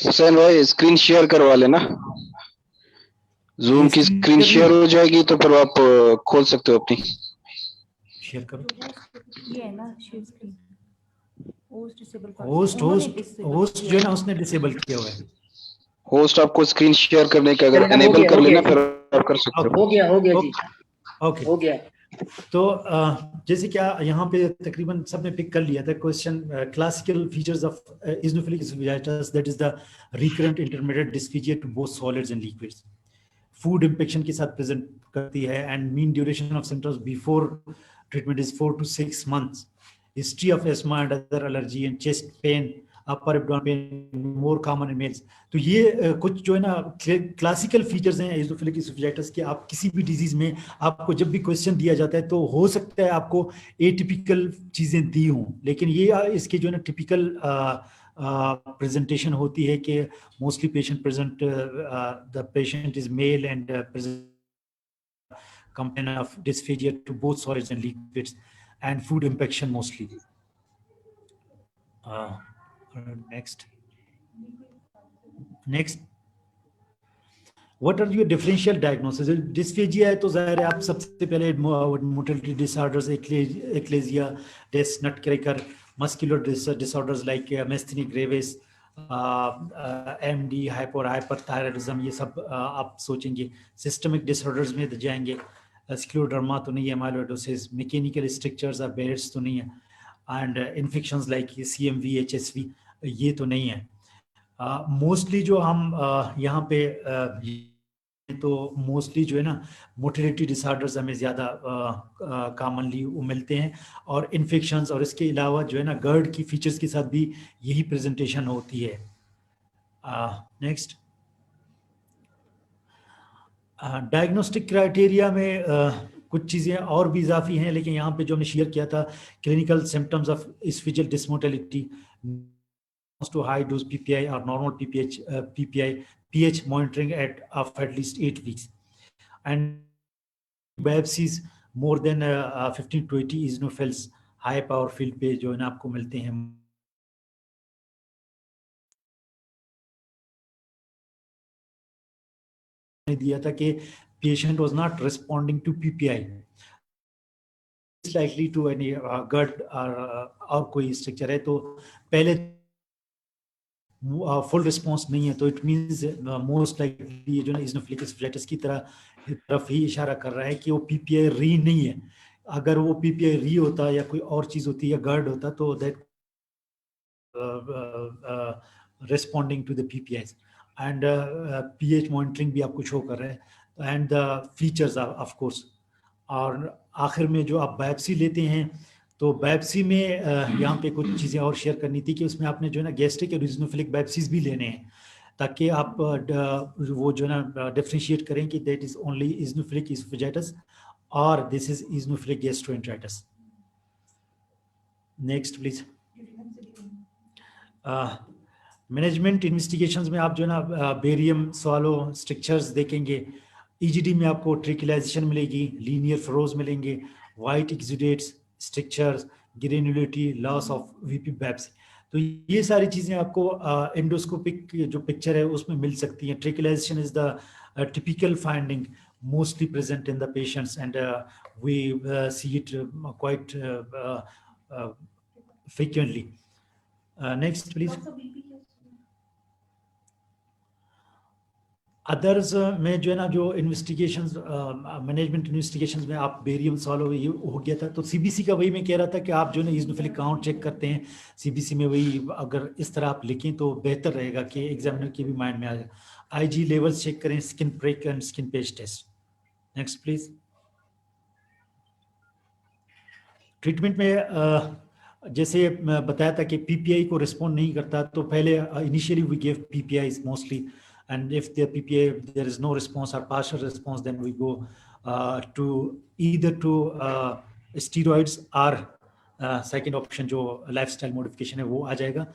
हुसैन भाई स्क्रीन शेयर करवा लेना, जूम की स्क्रीन शेयर हो जाएगी तो फिर आप खोल सकते हो अपनी। शेयर करो। ये है ना शेयर स्क्रीन, होस्ट डिसेबल कर, होस्ट जो है ना उसने डिसेबल किया हुआ है। होस्ट आपको स्क्रीन शेयर करने का अगर एनेबल कर लेना फिर आप कर सकते हो। हो गया जी, ओके हो गया। तो जैसे क्या यहाँ पे तकरीबन सबने पिक कर लिया था question, classical features of eosinophilic esophagitis, that is the recurrent intermediate dysphagia to both solids and liquids, food infection के साथ प्रेजेंट करती है, and mean duration of symptoms before treatment is 4 to 6 months, history of asthma and other allergy and chest pain, upper abdomen pain more common in males. तो ये कुछ जो है ना क्लासिकल फीचर्स हैं एज़ोफिलिक एसोफेजाइटिस के। आप किसी भी डिजीज में आपको जब भी क्वेश्चन दिया जाता है तो हो सकता है आपको एटिपिकल चीजें दी हों, लेकिन ये इसके जो है ना टिपिकल प्रेजेंटेशन होती है कि mostly patient present, the patient is male and complain of dysphagia to both solids and liquids and food infection mostly. Next, what are your differential diagnosis? Dysphagia है तो जाहिर है आप सबसे पहले motility disorders, eclasia, Des nutcracker, muscular disorders like myasthenia gravis, MD, hyperthyroidism, ये सब आप सोचेंगे। सिस्टमिक डिसऑर्डर्स में जाएंगे, स्क्लेरोडर्मा तो नहीं है, माइलोइडोसिस, मैकेनिकल स्ट्रक्चर्स और बेयर्स तो नहीं है, and infections like CMV, HSV ये तो नहीं है। मोस्टली जो हम यहाँ पे तो मोस्टली जो है ना मोटिलिटी डिसऑर्डर्स हमें ज़्यादा कॉमनली मिलते हैं, और इन्फेक्शंस, और इसके अलावा जो है ना गर्ड की फीचर्स के साथ भी यही प्रेजेंटेशन होती है। नेक्स्ट, डायग्नोस्टिक क्राइटेरिया में कुछ चीज़ें और भी इजाफी हैं, लेकिन यहाँ पे जो हमने शेयर किया था, clinical symptoms of esophageal dysmotility to high dose PPI or normal PPI pH monitoring of at least 8 weeks, and biopsies more than 15 to 80 eosinophils high power field पे जो है ना आपको मिलते हैं। दिया था कि patient was not responding to PPI, likely to any GERD और कोई स्ट्रक्चर है, तो पहले फुल रिस्पॉन्स नहीं है, तो इट मींस मोस्ट लाइकली ये जो ना इजोनोफिलिक एस्फिजियाइटिस की तरफ ही इशारा कर रहा है कि वो पीपीआई री नहीं है। अगर वो पीपीआई री होता या कोई और चीज होती या गर्ड होता तो that responding to the PPIs, and pH monitoring भी आपको शो कर रहा है, and the features of course. और आखिर में जो आप बायोप्सी लेते हैं, तो बायोप्सी में यहाँ पे कुछ चीज़ें और शेयर करनी थी कि उसमें आपने जो है ना गैस्ट्रिक और इजोनोफिलिक बायोप्सीज भी लेने हैं, ताकि आप वो जो है ना डिफरेंशिएट करें कि that is only eosinophilic esophagitis और this is eosinophilic gastroenteritis. Next please. Management investigations में आप जो है ना बेरियम स्वालो स्ट्रक्चर्स देखेंगे। ईजीडी में आपको ट्रिकुलाइजेशन मिलेगी, लीनियर फ्रोज मिलेंगे, white exudates, strictures, granularity, loss of VP biopsy. तो ये सारी चीजें आपको एंडोस्कोपिक जो पिक्चर है उसमें मिल सकती हैं। Trachealization is the typical finding mostly present in the patients, and we see it quite frequently. Next please. Others में जो है ना जो इन्वेस्टिगेशंस मैनेजमेंट इन्वेस्टिगेशंस में आप बेरियम सॉल्व ये हो गया था, तो सीबीसी का वही मैं कह रहा था कि आप जो है ना इजोनोफिलिक काउंट चेक करते हैं सीबीसी में, वही अगर इस तरह आप लिखें तो बेहतर रहेगा कि एग्जामिनर के भी माइंड में आ जाए। आईजी लेवल्स चेक करें, skin prick and skin patch test. Next please. Treatment में जैसे मैं बताया था कि पीपीआई को रिस्पॉन्ड नहीं करता, तो पहले initially we give PPIs mostly, and if the PPA there is no response or partial response, then we go to either to steroids or second option जो lifestyle modification है वो आ जाएगा।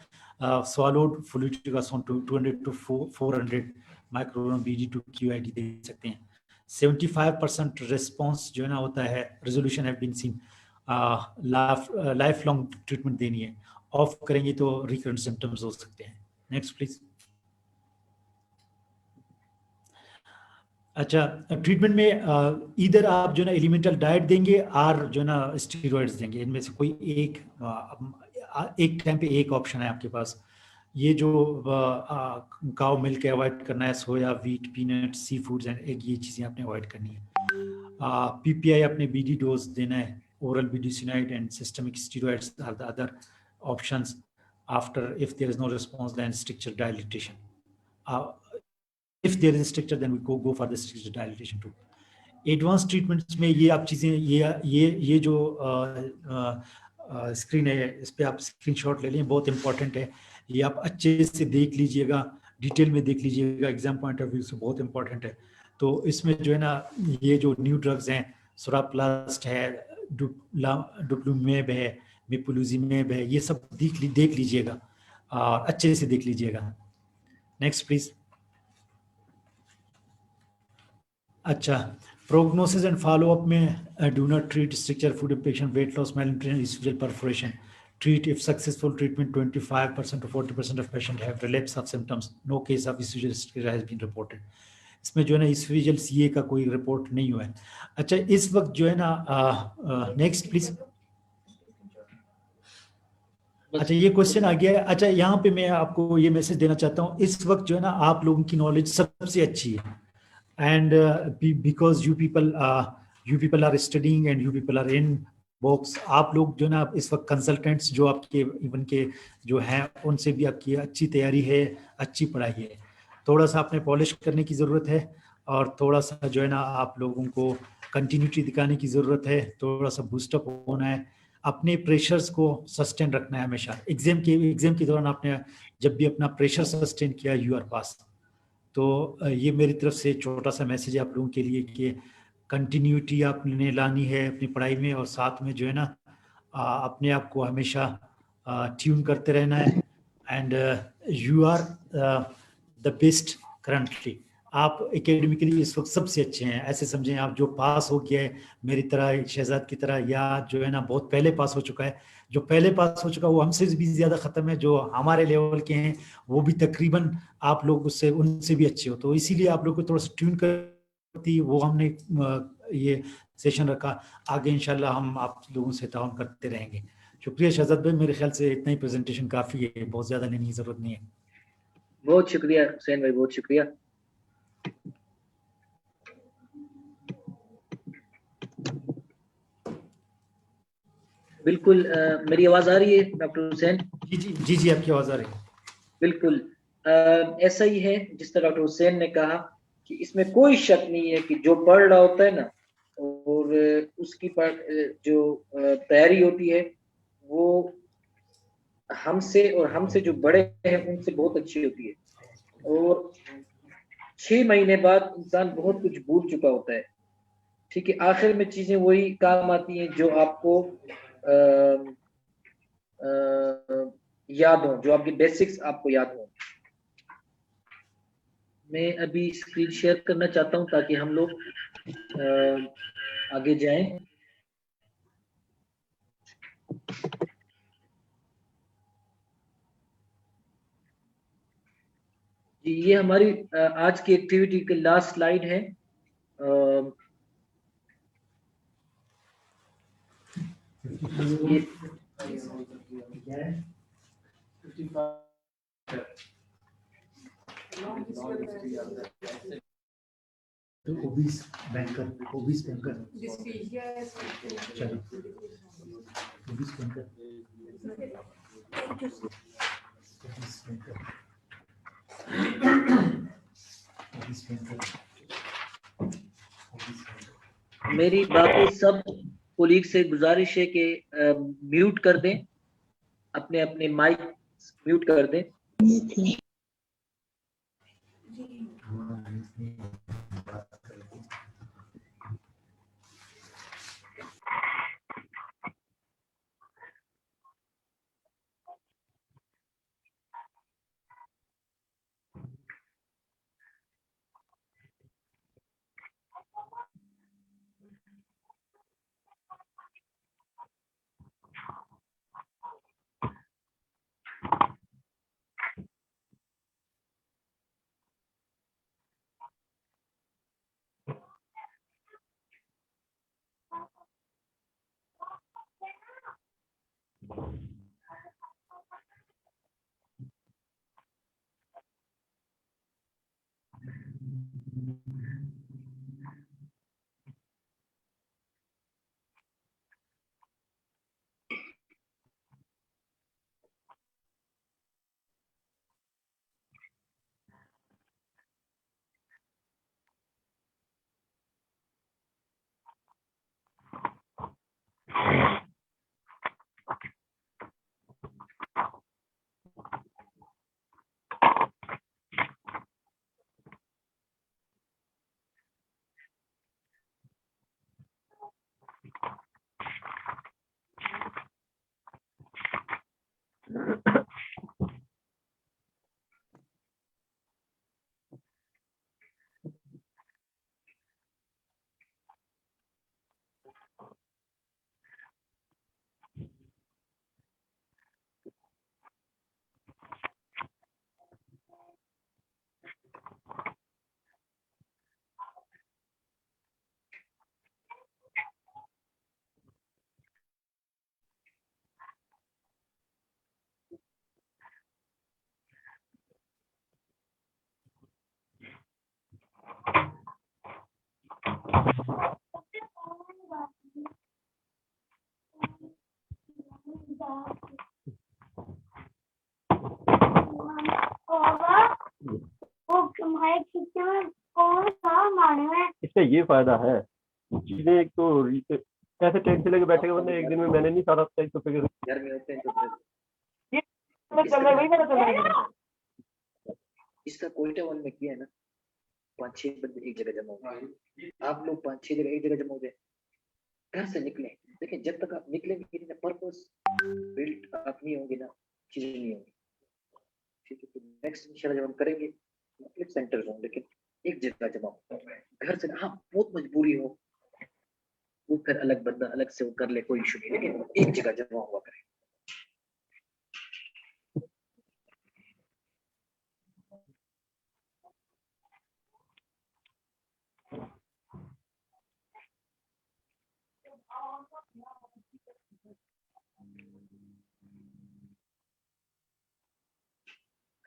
swallowed fluticasone to 200 to 400 microgram BD to QID दे सकते हैं। 75% response जो है ना होता है, resolution have been seen। lifelong treatment देनी है, ऑफ करेंगे तो recurrent symptoms हो सकते हैं। Next please. अच्छा, ट्रीटमेंट में इधर आप जो ना एलिमेंटल डाइट देंगे और जो ना स्टेरॉइड्स देंगे, इनमें से कोई एक टाइम पे एक ऑप्शन है आपके पास। ये जो काउ मिल्क अवॉइड करना है, soya, wheat, peanut, sea foods and egg, ये चीज़ें आपने अवॉइड करनी है। पीपीआई अपने बीडी डोज देना है, oral budesonide and systemic steroids are the other options after if there is no response, then stricture dilatation. If there is a stricture, then we go for the stricture dilatation too. Advanced treatments में ये आप चीजें ये जो screen है इस पे आप स्क्रीनशॉट ले लें, बहुत इंपॉर्टेंट है। ये आप अच्छे से देख लीजिएगा, डिटेल में देख लीजिएगा, एग्जाम पॉइंट ऑफ व्यू से बहुत इंपॉर्टेंट है। तो इसमें जो है ना ये जो न्यू ड्रग्स हैं, सोराप्लास्ट है, डुप्लूमेब है, मिपुलुजिमेब है, ये सब देख लीजिएगा और अच्छे से देख लीजिएगा। Next please. अच्छा, प्रोग्नोसिस एंड फॉलोअप में do not treat structure food infection, weight loss, malnutrition, esophageal perforation. Treat if successful treatment 25% to 40% of patients have relapse of symptoms. No case of esophageal stricture has been reported. इसमें जो है ना esophageal CA का कोई report नहीं हुआ है। अच्छा, इस वक्त जो है ना नेक्स्ट प्लीज। अच्छा, ये क्वेश्चन आ गया है। अच्छा, यहाँ पे मैं आपको ये मैसेज देना चाहता हूँ, इस वक्त जो है ना आप लोगों की नॉलेज सबसे अच्छी है, and because you people are studying and you people are in books, आप लोग जो ना इस वक्त कंसल्टेंट्स जो आपके इवन के जो हैं उनसे भी आपकी अच्छी तैयारी है, अच्छी पढ़ाई है। थोड़ा सा आपने पॉलिश करने की ज़रूरत है और थोड़ा सा जो है ना आप लोगों को कंटिन्यूटी दिखाने की ज़रूरत है, थोड़ा सा बूस्टअप होना है, अपने प्रेशर्स को सस्टेन रखना है हमेशा। एग्जाम के दौरान आपने जब भी अपना प्रेशर सस्टेन किया, यू आर पास। तो ये मेरी तरफ से छोटा सा मैसेज है आप लोगों के लिए कि कंटिन्यूटी आपने लानी है अपनी पढ़ाई में, और साथ में जो है ना अपने आप को हमेशा ट्यून करते रहना है। And you are the best currently. आप एकेडमिकली इस वक्त सबसे अच्छे हैं, ऐसे समझें। आप जो पास हो गया है मेरी तरह, शहजाद की तरह, या जो है ना बहुत पहले पास हो चुका है, जो पहले पास हो चुका है वो हमसे भी ज़्यादा ख़त्म है, जो हमारे लेवल के हैं वो भी तकरीबन आप लोग उससे उनसे भी अच्छे हो। तो इसीलिए आप लोग को थोड़ा सा ट्यून करती वो हमने ये सेशन रखा। आगे इंशाल्लाह हम आप लोगों से ताउन करते रहेंगे। शुक्रिया शहजाद भाई, मेरे ख्याल से इतना ही प्रेजेंटेशन काफ़ी है, बहुत ज़्यादा लेने की ज़रूरत नहीं है। बहुत शुक्रिया हुसैन भाई, बहुत शुक्रिया। बिल्कुल मेरी आवाज आ रही है डॉक्टर हुसैन? जी जी जी जी, आपकी आवाज़ आ रही है। बिल्कुल ऐसा ही है जिस तरह डॉक्टर हुसैन ने कहा कि इसमें कोई शक नहीं है कि जो पढ़ रहा होता है ना, और उसकी जो तैयारी होती है वो हमसे जो बड़े हैं उनसे बहुत अच्छी होती है। और 6 महीने बाद इंसान बहुत कुछ भूल चुका होता है। ठीक है, आखिर में चीजें वही काम आती हैं जो आपको याद हो, जो आपकी बेसिक्स आपको याद हो। मैं अभी स्क्रीन शेयर करना चाहता हूं ताकि हम लोग आगे जाएं। जी, ये हमारी आज की एक्टिविटी की लास्ट स्लाइड है। ये तो ओबीस बैंकर, ओबीस बैंकर, चलो obese banker, obese banker, obese banker, obese banker. मेरी बाकी सब कोलीग से गुजारिश है कि म्यूट कर दें, अपने अपने माइक म्यूट कर दें। ये फायदा है, चीजें एक तो ऐसे टेंशन लेके बैठेगा वरना एक दिन में मैंने नहीं सारा तो फिर घर में होते हैं तो इसका कोयटा वन में किया है ना, 5-6 बंदे एक जगह जमा हो गए, आप लोग 5-6 जगह एक जगह जमा हो गए, घर से निकले। देखिए जब तक आप निकलेंगे ना, पर्पस बिल्ट आप नहीं होंगे ना, चीजें नहीं होंगी। ठीक है, तो नेक्स्ट इंशाल्लाह जब हम करेंगे क्लिक सेंटर हों, लेकिन एक जगह जमा हो, घर से। हाँ बहुत मजबूरी हो वो फिर अलग बंदा अलग से वो कर ले, कोई इशू नहीं, लेकिन एक जगह जमा हुआ करे।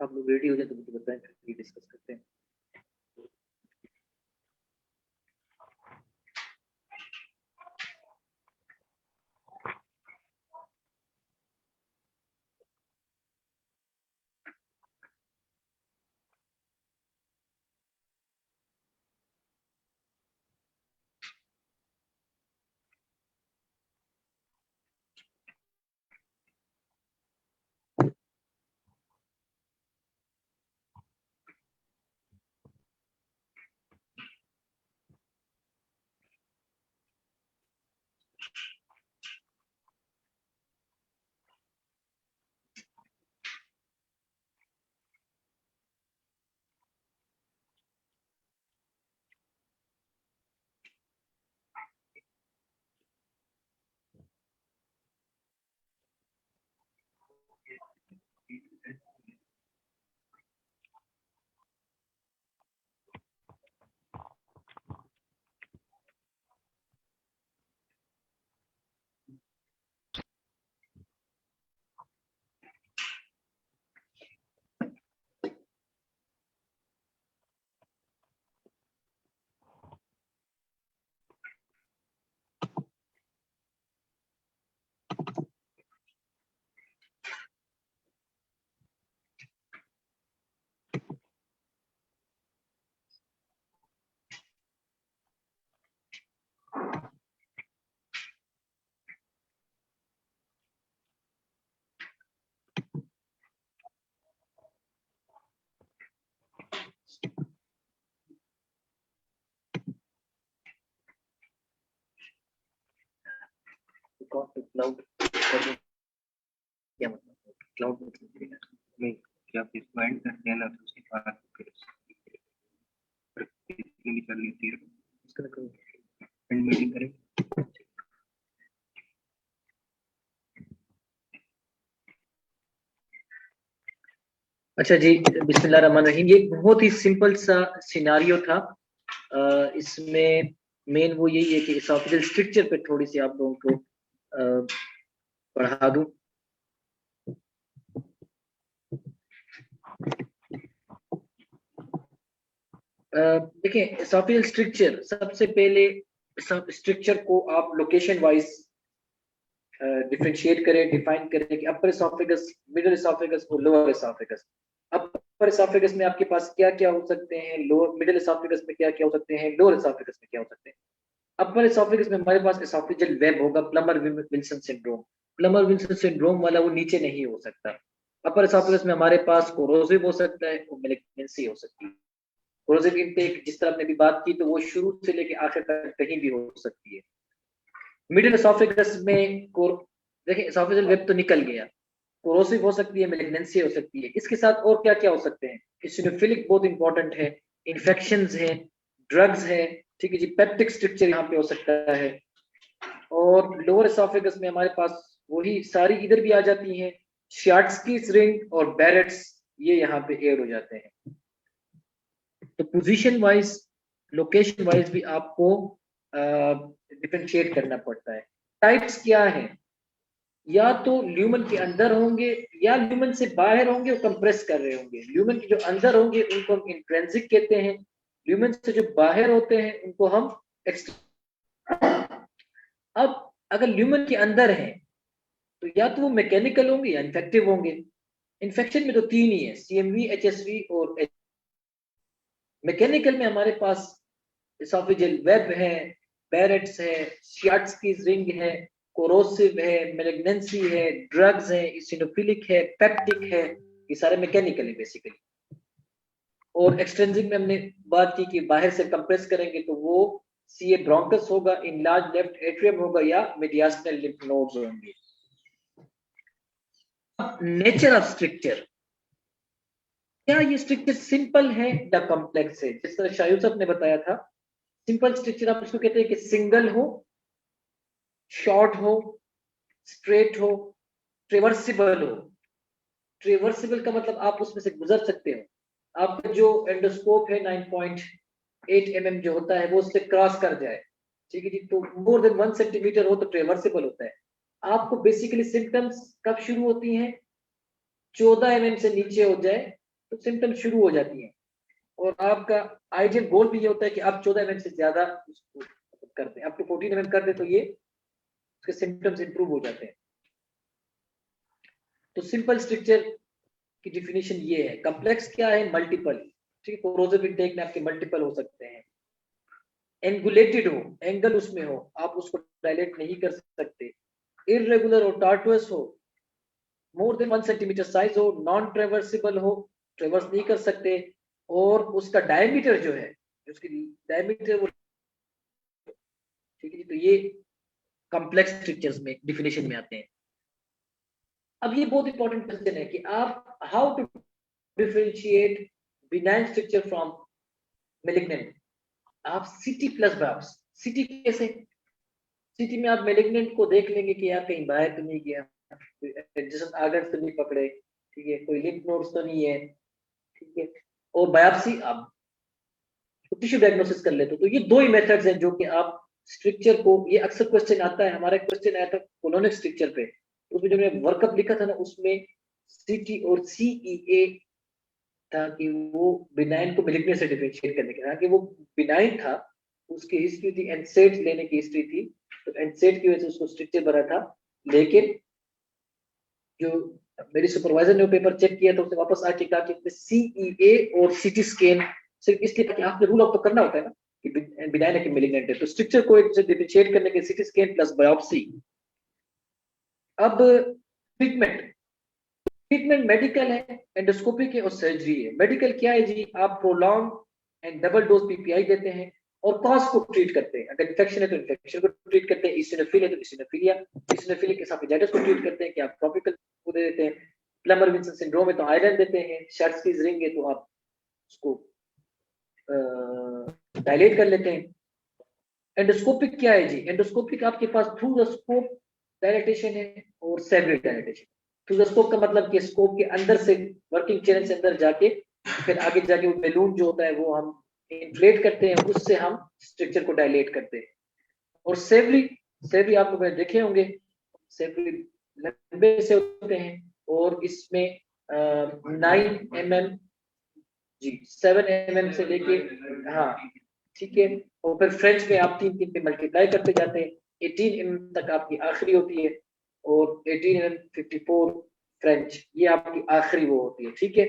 आप लोग रेडी हो जाए तो मुझे बताएं, फिर डिस्कस करते हैं। क्लाउड क्या मतलब, क्लाउड मतलब नहीं, क्या आप इसको एंड करते हैं ना तो उसके बाद फिर कर लेती है, इसका करो। एंड मीटिंग करें। अच्छा जी, बिस्मिल्लाहिर्रहमानिर्रहीम। ये बहुत ही सिंपल सा सिनारियो था। इसमें मेन वो यही है कि एसोफेजियल स्ट्रक्चर पे थोड़ी सी आप लोगों को पढ़ा दूं। देखिए एसोफेजियल स्ट्रक्चर, सबसे पहले स्ट्रक्चर को आप लोकेशन वाइज डिफरेंशिएट करें, डिफाइन करें कि अपर एसोफेगस, मिडिल एसोफेगस और लोअर एसोफेगस। अपर एसोफेगस में आपके पास क्या क्या हो सकते हैं, लोअर मिडिल एसोफेगस में क्या क्या हो सकते हैं, लोअर एसोफेगस में क्या हो सकते हैं। अपर एसोफेगस में हमारे पास एसोफेजियल वेब होगा, Plummer Wilson syndrome. Plummer Wilson syndrome वाला वो नीचे नहीं हो सकता। अपर एसोफेगस में हमारे पास कोरोसिव हो सकता है और मेलिग्नेंसी हो सकती है। कोरोसिव इनटेक जिस तरह हमने भी बात की तो वो शुरू से लेके आखिर तक कहीं भी हो सकती है। मिडिल एसोफेगस में देखिए एसोफेजियल वेब तो निकल गया, कोरोसिव हो सकती है, मेलिग्नेंसी हो सकती है। इसके साथ और क्या क्या हो सकते हैं, इसिनोफिलिक बहुत इंपॉर्टेंट है, इन्फेक्शंस है, ड्रग्स है, ठीक है जी, पेप्टिक स्ट्रक्चर यहाँ पे हो सकता है। और लोअर एसोफेगस में हमारे पास वही सारी इधर भी आ जाती हैं, शार्ट्सकीस रिंग और बैरेट्स, ये यहाँ पे ऐड हो जाते हैं। तो पोजीशन वाइज, लोकेशन वाइज भी आपको डिफरेंशिएट करना पड़ता है। टाइप्स क्या है, या तो ल्यूमन के अंदर होंगे या ल्यूमन से बाहर होंगे और कंप्रेस कर रहे होंगे। ल्यूमन के जो अंदर होंगे उनको हम इंट्रिंसिक कहते हैं, ल्यूमन से जो बाहर होते हैं उनको हम अब अगर ल्यूमन के अंदर है तो या तो वो मैकेनिकल होंगे या इन्फेक्टिव होंगे। इन्फेक्शन में तो तीन ही है, CMV, HSV और मैकेनिकल में हमारे पास एसोफेजियल वेब है, बैरेट्स है, शियाट्स्कीज रिंग है, कोरोसिव है, मेलिग्नेंसी है, ड्रग्स है, इसिनोफिलिक है, पेप्टिक है, ये सारे मैकेनिकल है बेसिकली। और एक्सट्रिंसिक में हमने बात की कि बाहर से कंप्रेस करेंगे तो वो सीए ब्रोंकस होगा, इनलार्ज लेफ्ट एट्रियम होगा या मीडियास्टल लिम्फ नोड्स होंगे। नेचर ऑफ स्ट्रक्चर, क्या ये स्ट्रक्चर सिंपल है या कॉम्प्लेक्स है? जिस तरह शाह यूसुफ ने बताया था, सिंपल स्ट्रक्चर आप उसको कहते हैं कि सिंगल हो, शॉर्ट हो, स्ट्रेट हो, ट्रेवर्सिबल हो। ट्रेवर्सिबल का मतलब आप उसमें से गुजर सकते हो। आपका जो एंडोस्कोप है 9.8 mm जो होता है वो उससे क्रॉस कर जाए, ठीक है जी, तो मोर देन 1 सेंटीमीटर हो तो ट्रेवर्सिबल होता है। आपको बेसिकली सिम्टम्स कब शुरू होती हैं? 14 mm से नीचे हो जाए तो सिम्टम्स शुरू हो जाती हैं। और आपका आइडियल गोल भी ये होता है कि आप 14 mm से ज्यादा उसको कर दें, आप तो 14 mm कर दें तो ये उसके सिम्टम्स इंप्रूव हो जाते हैं। तो सिंपल स्ट्रक्चर की डिफिनीशन ये है। कॉम्प्लेक्स क्या है? मल्टीपल, ठीक है, कोरोसिव इनटेक में आपके मल्टीपल हो सकते हैं। एंगुलेटेड हो, एंगल उसमें हो, आप उसको डायलेट नहीं कर सकते। इररेगुलर और टार्टुअस हो, मोर देन 1 सेंटीमीटर साइज हो, नॉन ट्रेवर्सिबल हो, ट्रेवर्स नहीं कर सकते, और उसका डायमीटर जो है, उसकी डायमीटर वो, ठीक है, तो ये कॉम्प्लेक्स स्ट्रक्चर्स में डिफिनेशन में आते हैं। अब ये बहुत इंपॉर्टेंट क्वेश्चन है कि आप how to differentiate benign stricture from malignant. आप सिटी प्लस बायोप्सी, सिटी कैसे? सिटी में आप मैलिग्नेंट को देख लेंगे कि यार कहीं बाहर तो नहीं गया, एडजेसेंट आर्गन्स तो नहीं पकड़े, ठीक है, कोई लिम्फ नोड्स तो नहीं है, ठीक है। और बायोप्सी आप टिश्यू डायग्नोसिस कर लेते हो। तो ये दो ही मेथड्स हैं जो कि आप स्ट्रक्चर को, ये अक्सर क्वेश्चन आता है, हमारा क्वेश्चन आया था कोलोनिक स्ट्रक्चर पे, उसमें जो मैंने वर्कअप लिखा था ना उसमें सीटी और सीईए था कि वो बिनाइन को मैलिग्नेंट से डिफरेंशिएट करने के, कि वो बिनाइन था, उसकी हिस्ट्री थी एनसेड लेने की हिस्ट्री थी, तो एनसेड की वजह से उसको स्ट्रक्चर बना था। लेकिन जो मेरी सुपरवाइजर ने वो पेपर चेक किया तो उसने वापस आके कहा कि सीईए और सीटी स्कैन सिर्फ इसलिए कि आपने रूल आउट तो करना होता है ना कि बिनाइन है कि मैलिग्नेंट है, तो स्ट्रक्चर को एक से डिफरेंशिएट करने के सीटी स्कैन प्लस बायोप्सी। अब ट्रीटमेंट मेडिकल है, एंडोस्कोपिक है और सर्जरी है। मेडिकल क्या है जी? आप prolong and double dose PPI देते हैं और कॉज को ट्रीट करते हैं। अगर इन्फेक्शन है तो इन्फेक्शन को ट्रीट करते हैं, इसिनोफिल है तो इसिनोफिलिया, इसिनोफिलिक एसोफेजाइटिस को ट्रीट करते हैं कि आप ट्रॉपिकल को दे देते हैं, प्लमर विंसन सिंड्रोम है तो आयरन देते हैं, शर्ट्सकीज रिंग है तो आप उसको डायलेट कर लेते हैं। एंडोस्कोपिक क्या है जी? एंडोस्कोपिक आपके pass through the scope dilatation है और सेवरेट डायलेटेशन। थ्रू द स्कोप का मतलब कि स्कोप के अंदर से, वर्किंग चैनल से अंदर जाके फिर आगे जाके वो बैलून जो होता है वो हम इन्फ्लेट करते हैं, उससे हम स्ट्रक्चर को डायलेट करते हैं। और सेवरी आप लोग देखे होंगे, सेवरी लंबे से होते हैं और इसमें 9 mm जी 7 mm से लेके, हाँ ठीक है, और फिर फ्रेंच में आप 3 पे मल्टीप्लाई करते जाते हैं, 18 mm तक आपकी आखिरी होती है और 18 mm 54 फ्रेंच, ये आपकी आखिरी वो होती है, ठीक है।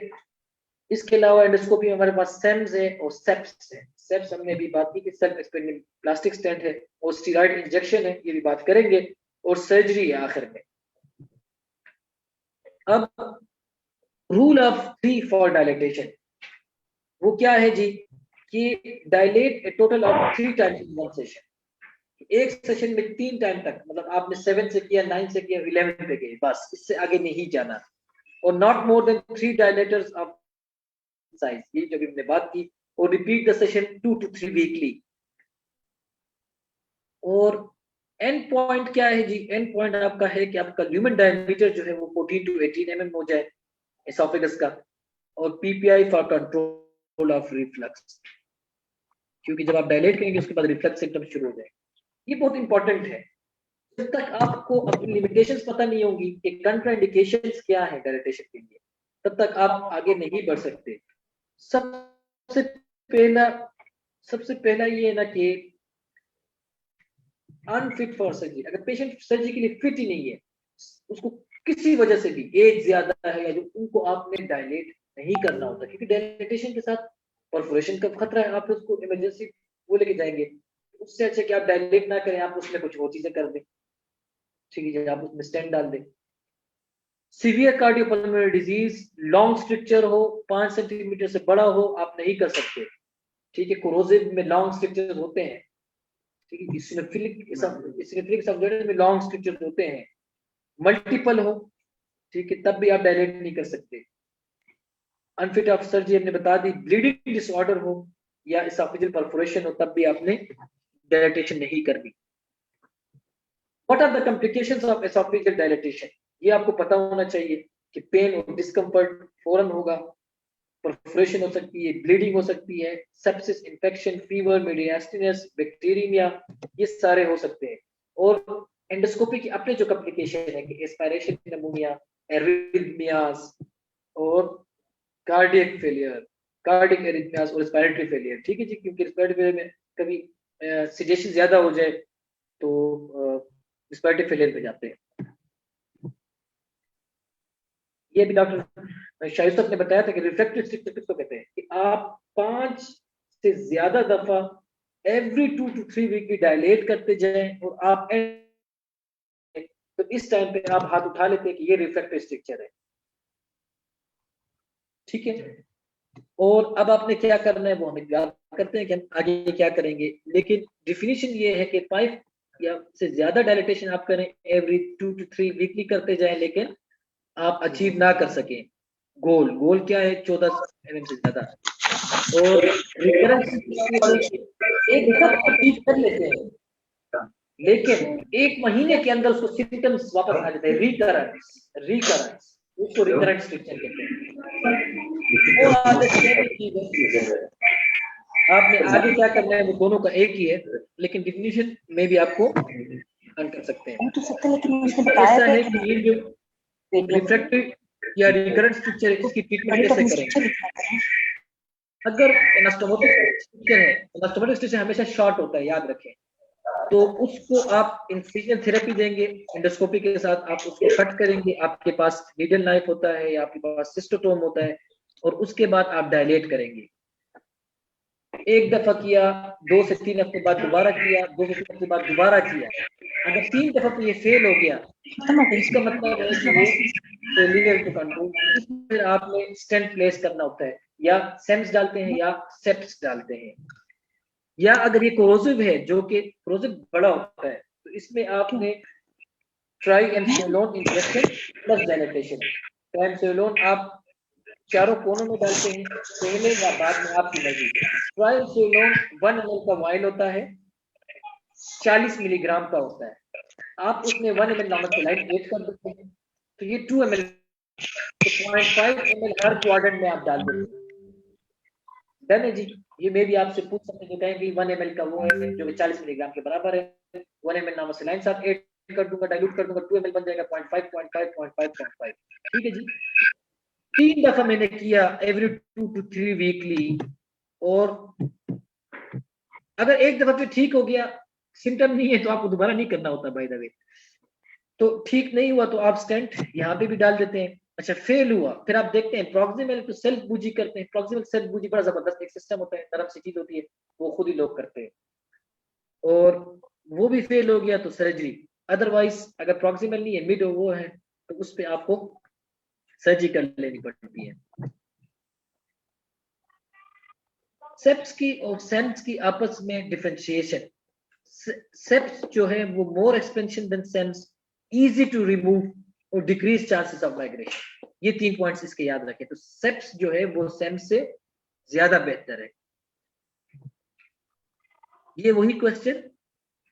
इसके अलावा एंडोस्कोपी में हमारे पास सेम्स है और सेप्स है। सेप्स हमने भी बात की कि सेल्फ एक्सपेंडिंग प्लास्टिक स्टेंट है और स्टीरॉयड इंजेक्शन है, ये भी बात करेंगे, और सर्जरी है आखिर में। अब रूल ऑफ 3 फॉर डायलेटेशन, वो क्या है जी? कि dilate A total of 3 times in one session. एक सेशन में 3 टाइम तक, मतलब आपने 7 से किया, 9 से किया, 11 पे गए, बस इससे आगे नहीं जाना। और not more than 3 dilators of size, ये जो भी हमने बात की। और repeat the session 2 to 3 weekly. और एंड पॉइंट क्या है जी? एंड पॉइंट आपका है कि आपका ल्यूमेन डायमीटर जो है वो 14 to 18 mm हो जाए एसोफेगस का, और PPI for control of reflux, क्योंकि जब आप डायलेट करेंगे उसके बाद रिफ्लक्स सिम्टम शुरू हो जाएंगे। ये बहुत इंपॉर्टेंट है। जब तक आपको अपनी लिमिटेशंस पता नहीं होंगी कि कंट्राइंडिकेशंस क्या है डायलेटेशन के लिए, तब तक आप आगे नहीं बढ़ सकते। सबसे पहला ये है ना कि अनफिट फॉर सर्जरी। अगर पेशेंट सर्जरी के लिए फिट ही नहीं है, उसको किसी वजह से भी, एज ज्यादा है या जो, उनको आपने डायलेट नहीं करना होता, क्योंकि डायलेटेशन के साथ परफोरेशन का खतरा है। आप उसको इमरजेंसी वो लेके जाएंगे। उससे अच्छा कि आप डायलेट ना करें, आप उसमें कुछ और चीजें कर दें, ठीक है, आप उसमें स्टेंट डाल दें। Severe cardiopulmonary disease, long structure हो, 5 सेंटीमीटर से बड़ा हो, आप नहीं कर सकते, ठीक है। कोरोसिव में लॉन्ग स्ट्रक्चर होते हैं, ठीक है। इसनोफिलिक सबजूनिस में लॉन्ग स्ट्रक्चर होते हैं। मल्टीपल हो, ठीक है, तब भी आप डायलेट नहीं कर सकते। अनफिट ऑफ सर्जरी हमने बता दी। ब्लीडिंग डिसऑर्डर हो या एसोफेजियल परफोरेशन हो, तब भी आपने डायलेटेशन नहीं करनी। What are the complications of oesophageal dilatation, ये आपको पता होना चाहिए कि पेन और डिस्कम्फर्ट फौरन होगा, परफोरेशन हो सकती है, ब्लीडिंग हो सकती है, सेप्सिस, इन्फेक्शन, फीवर, मीडियास्टिनस, बैक्टीरिया, ये सारे हो सकते हैं। और एंडोस्कोपी की अपने जो कॉम्प्लिकेशन है कि एस्पिरेशन निमोनिया, एरिथमियास और कार्डियक फेलियर, कार्डियक एरिथमियास और रेस्पिरेटरी फेलियर, ठीक है जी। क्योंकि रेस्पिरेटरी फेलियर में कभी सिडेशन ज्यादा हो जाए तो रेस्पिरेटरी फेलियर में जाते हैं। ये भी डॉक्टर शाइस्तफ ने बताया था कि रिफ्लेक्टिव स्ट्रक्चर किसको कहते हैं, कि आप 5 से ज्यादा दफा एवरी 2 to 3 वीक की डायलेट करते जाएं और आप तो इस टाइम पे आप हाथ उठा लेते हैं कि ये रिफ्लेक्टिव स्ट्रक्चर है, ठीक है। और अब आपने क्या करना है वो हमें याद करते हैं कि हम आगे क्या करेंगे, लेकिन डेफिनेशन ये है कि 5 या से ज्यादा डायलेटेशन आप करें, एवरी 2 to 3 वीकली करते जाएं, लेकिन आप अचीव ना कर सकें गोल क्या है 14 mm से ज्यादा। और रिकरेंस एक दफा अचीव कर लेते हैं, लेकिन 1 महीने के अंदर उसको सिम्टम्स वापस आ जाते हैं, रिकरेंस उसको रिकरेंट स्ट्रक्चर कहते हैं। और आपने आगे क्या करना है वो दोनों का एक ही है, लेकिन डिफिनीशन में भी आपको अन कर सकते हैं। तो सकता, लेकिन उसने बताया ऐसा था है कि कि ये जो रिफ्रैक्टिव या रिकरेंट स्ट्रक्चर है इसकी ट्रीटमेंट कैसे करेंगे। अगर एनास्टोमोटिक स्ट्रक्चर है, एनास्टोमोटिक स्ट्रक्चर हमेशा शॉर्ट होता है, याद रखें, तो उसको आप इंसिजन थेरेपी देंगे, एंडोस्कोपी के साथ आप उसको कट करेंगे, आपके पास नीडल नाइफ होता है या आपके पास सिस्टोटोम होता है, और उसके बाद आप डायलेट करेंगे। 1 दफा किया, 2 से 3 हफ्ते बाद दोबारा किया, 2 से 3 हफ्ते बाद दोबारा किया। अगर 3 दफा पे ये फेल हो गया तो इसका मतलब है कि ये फेलियर टू कंट्रोल, फिर आपने स्टेंट प्लेस करना होता है, या सेम्स डालते हैं या सेप्स डालते हैं। या अगर ये कोरोसिव है, जो कि कोरोसिव बड़ा होता है, तो इसमें आपने ट्राइएम्सिनोलोन इंजेक्शन प्लस डायलेटेशन। ट्राइएम्सिनोलोन आप चारों कोनों में डालते हैं, पहले या बाद में आपकी मर्जी। ट्राइएम्सिनोलोन 1 ml का वाइल होता है, 40 मिलीग्राम का होता है। आप उसमें 1 ml नॉर्मल सेलाइन ऐड कर देते हैं, तो ये 2 ml, तो 0.5 ml हर क्वाड्रेंट में आप डाल देते हैं। डन है जी। ये मैं भी आपसे पूछ सकते हैं, कहें कि 1 ml का वो है जो कि 40 मिलीग्राम के बराबर है, 1 ml नॉर्मल सेलाइन साथ ऐड कर दूंगा, डाइल्यूट कर दूंगा, 2 ml बन जाएगा 0.5, 0.5, ठीक है जी। 3 दफा मैंने किया एवरी 2 to 3 वीकली, और अगर 1 दफा पे ठीक हो गया, सिम्टम नहीं है, तो आपको दोबारा नहीं करना होता बाय द वे। तो ठीक नहीं हुआ तो आप स्टेंट यहाँ पे भी डाल देते हैं। अच्छा, फेल हुआ, फिर आप देखते हैं प्रॉक्सिमल तो सेल्फ बूजी करते हैं। प्रॉक्सिमल सेल्फ बूजी बड़ा जबरदस्त एक सिस्टम होता है, नरम सी चीज होती है, वो खुद ही लोग करते हैं, और वो भी फेल हो गया तो सर्जरी। अदरवाइज अगर प्रॉक्सिमल नहीं है, मिड वो है, तो उस पर आपको सर्जरी कर लेनी पड़ती है। सेप्स की और सेम्स की आपस में डिफरेंशिएशन। सेप्स जो है वो more expansion than SEMS, easy to remove और डिक्रीज चांसेस ऑफ माइग्रेशन। ये 3 पॉइंट्स इसके याद रखें। तो सेप्स जो है वो सेम्स से ज्यादा बेहतर है। ये वही क्वेश्चन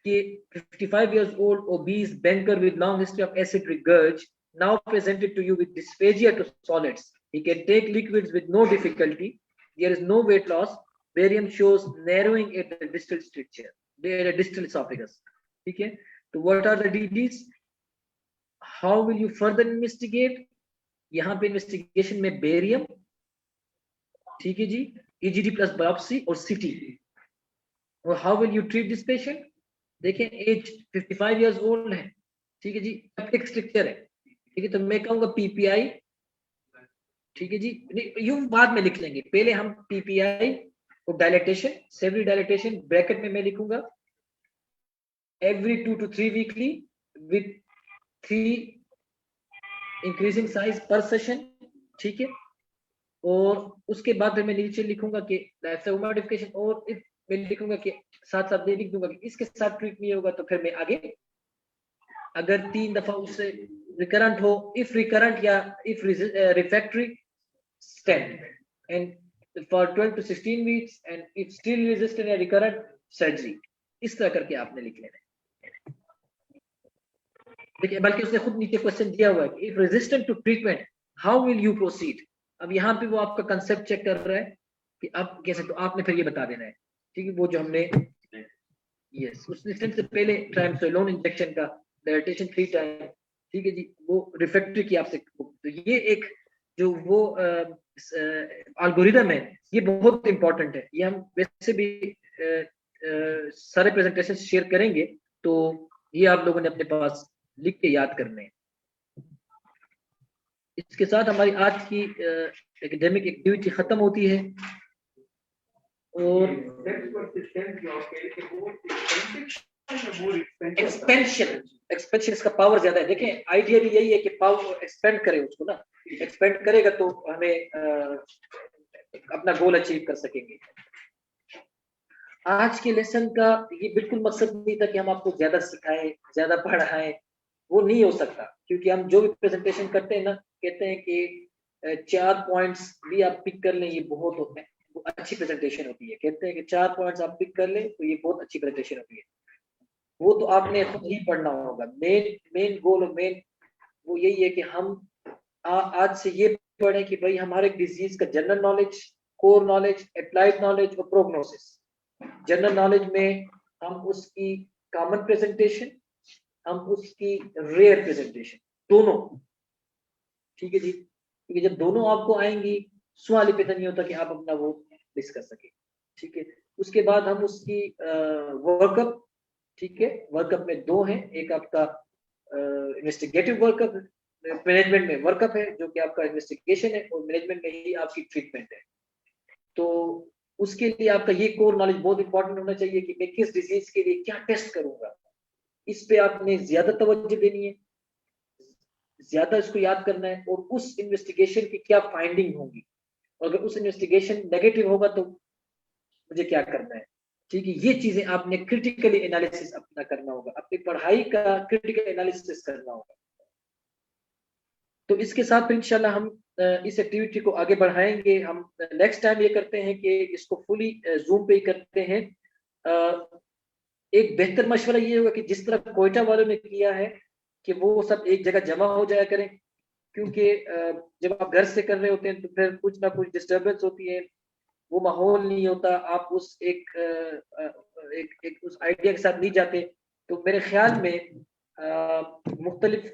कि 55 years old obese banker with long history of acid regurg now presented to you with dysphagia to solids. He can take liquids with no difficulty. There is no weight loss. Barium shows narrowing at the distal stricture, the distal esophagus. ठीक है, तो what are the DDs? How will you further investigate? यहाँ पे investigation में barium, ठीक है जी, EGD plus biopsy और CT। और how will you treat this patient? देखें, एज 55 years old है, ठीक है जी, पेप्टिक स्ट्रक्चर है, ठीक है, तो मैं कहूंगा PPI, ठीक है जी, यू बाद में लिख लेंगे, पहले हम PPI वो डायलेटेशन, सेवरी डायलेटेशन ब्रैकेट में मैं लिखूंगा every 2 to 3 weekly with 3 increasing size per session, ठीक है। और उसके बाद फिर मैं नीचे लिखूंगा कि मॉडिफिकेशन, और इफ मैं लिखूंगा कि साथ साथ ये लिख दूंगा कि इसके साथ ट्रीट नहीं होगा तो फिर मैं आगे, अगर 3 दफा उससे रिकरेंट हो, इफ रिकरेंट या if refractory stent, and for 12 to 16 weeks, and if still resistant या रिकरेंट सर्जरी। इस तरह करके आपने लिख लेना है। देखिए, बल्कि उसने खुद नीचे क्वेश्चन दिया हुआ है कि if resistant to treatment how will you proceed. अब यहाँ पे वो आपका कंसेप्ट चेक कर रहा है कि आप कैसे, तो आपने फिर ये बता देना है, ठीक है। वो जो हमने यस उस इंस्टेंट से पहले ट्राइमसोलोन इंजेक्शन का डायलेटेशन 3 टाइम, ठीक है जी, वो रिफ्रैक्टरी की आपसे, तो ये एक जो वो एल्गोरिदम है, ये बहुत इंपॉर्टेंट है। ये हम वैसे भी सारे प्रेजेंटेशन शेयर करेंगे, तो ये आप लोगों ने अपने पास लिख के याद करने हैं। इसके साथ हमारी आज की एकेडमिक एक्टिविटी खत्म होती है। और एक्सपेंशन इसका पावर ज्यादा है। देखें, आइडिया भी यही है कि पावर एक्सपेंड करे उसको ना, एक्सपेंड करेगा तो हमें अपना गोल अचीव कर सकेंगे। आज के लेसन का ये बिल्कुल मकसद नहीं था कि हम आपको ज्यादा सिखाएं, ज्यादा पढ़ाएं, वो नहीं हो सकता, क्योंकि हम जो भी प्रेजेंटेशन करते हैं ना, कहते हैं कि 4 पॉइंट्स भी आप पिक कर लें, ये बहुत होते हैं, वो अच्छी प्रेजेंटेशन होती है। कहते हैं कि 4 पॉइंट्स आप पिक कर लें तो ये बहुत अच्छी प्रेजेंटेशन होती है। वो तो आपने खुद ही पढ़ना होगा। मेन गोल और मेन वो यही है कि हम आज से ये पढ़ें कि भाई हमारे डिजीज का general knowledge, core knowledge, applied knowledge और प्रोग्नोसिस। जनरल नॉलेज में हम उसकी कॉमन प्रेजेंटेशन, हम उसकी रेयर प्रेजेंटेशन, दोनों, ठीक है जी, क्योंकि जब दोनों आपको आएंगी, सवाल ही पैदा नहीं होता कि आप अपना वो मिस कर सके, ठीक है। उसके बाद हम उसकी वर्कअप, ठीक है, वर्कअप में 2 हैं, एक आपका इन्वेस्टिगेटिव वर्कअप, मैनेजमेंट में वर्कअप है जो कि आपका इन्वेस्टिगेशन है, और मैनेजमेंट में ही आपकी ट्रीटमेंट है। तो उसके लिए आपका ये कोर नॉलेज बहुत इंपॉर्टेंट होना चाहिए कि मैं किस डिजीज के लिए क्या टेस्ट करूंगा। इस पे आपने ज्यादा तवज्जो देनी है, ज्यादा इसको याद करना है, और उस इन्वेस्टिगेशन की क्या फाइंडिंग होगी, और अगर उस इन्वेस्टिगेशन नेगेटिव होगा तो मुझे क्या करना है, ठीक है। ये चीजें आपने क्रिटिकली एनालिसिस अपना करना होगा, अपनी पढ़ाई का क्रिटिकल एनालिसिस करना होगा। तो इसके साथ फिर इंशाल्लाह हम इस एक्टिविटी को आगे बढ़ाएंगे। हम नेक्स्ट टाइम ये करते हैं कि इसको फुली जूम पे ही करते हैं। एक बेहतर मशवरा ये होगा कि जिस तरह कोयटा वालों ने किया है कि वो सब एक जगह जमा हो जाया करें, क्योंकि जब आप घर से कर रहे होते हैं तो फिर कुछ ना कुछ डिस्टर्बेंस होती है, वो माहौल नहीं होता, आप उस एक उस आइडिया के साथ नहीं जाते। तो मेरे ख्याल में मुख्तलिफ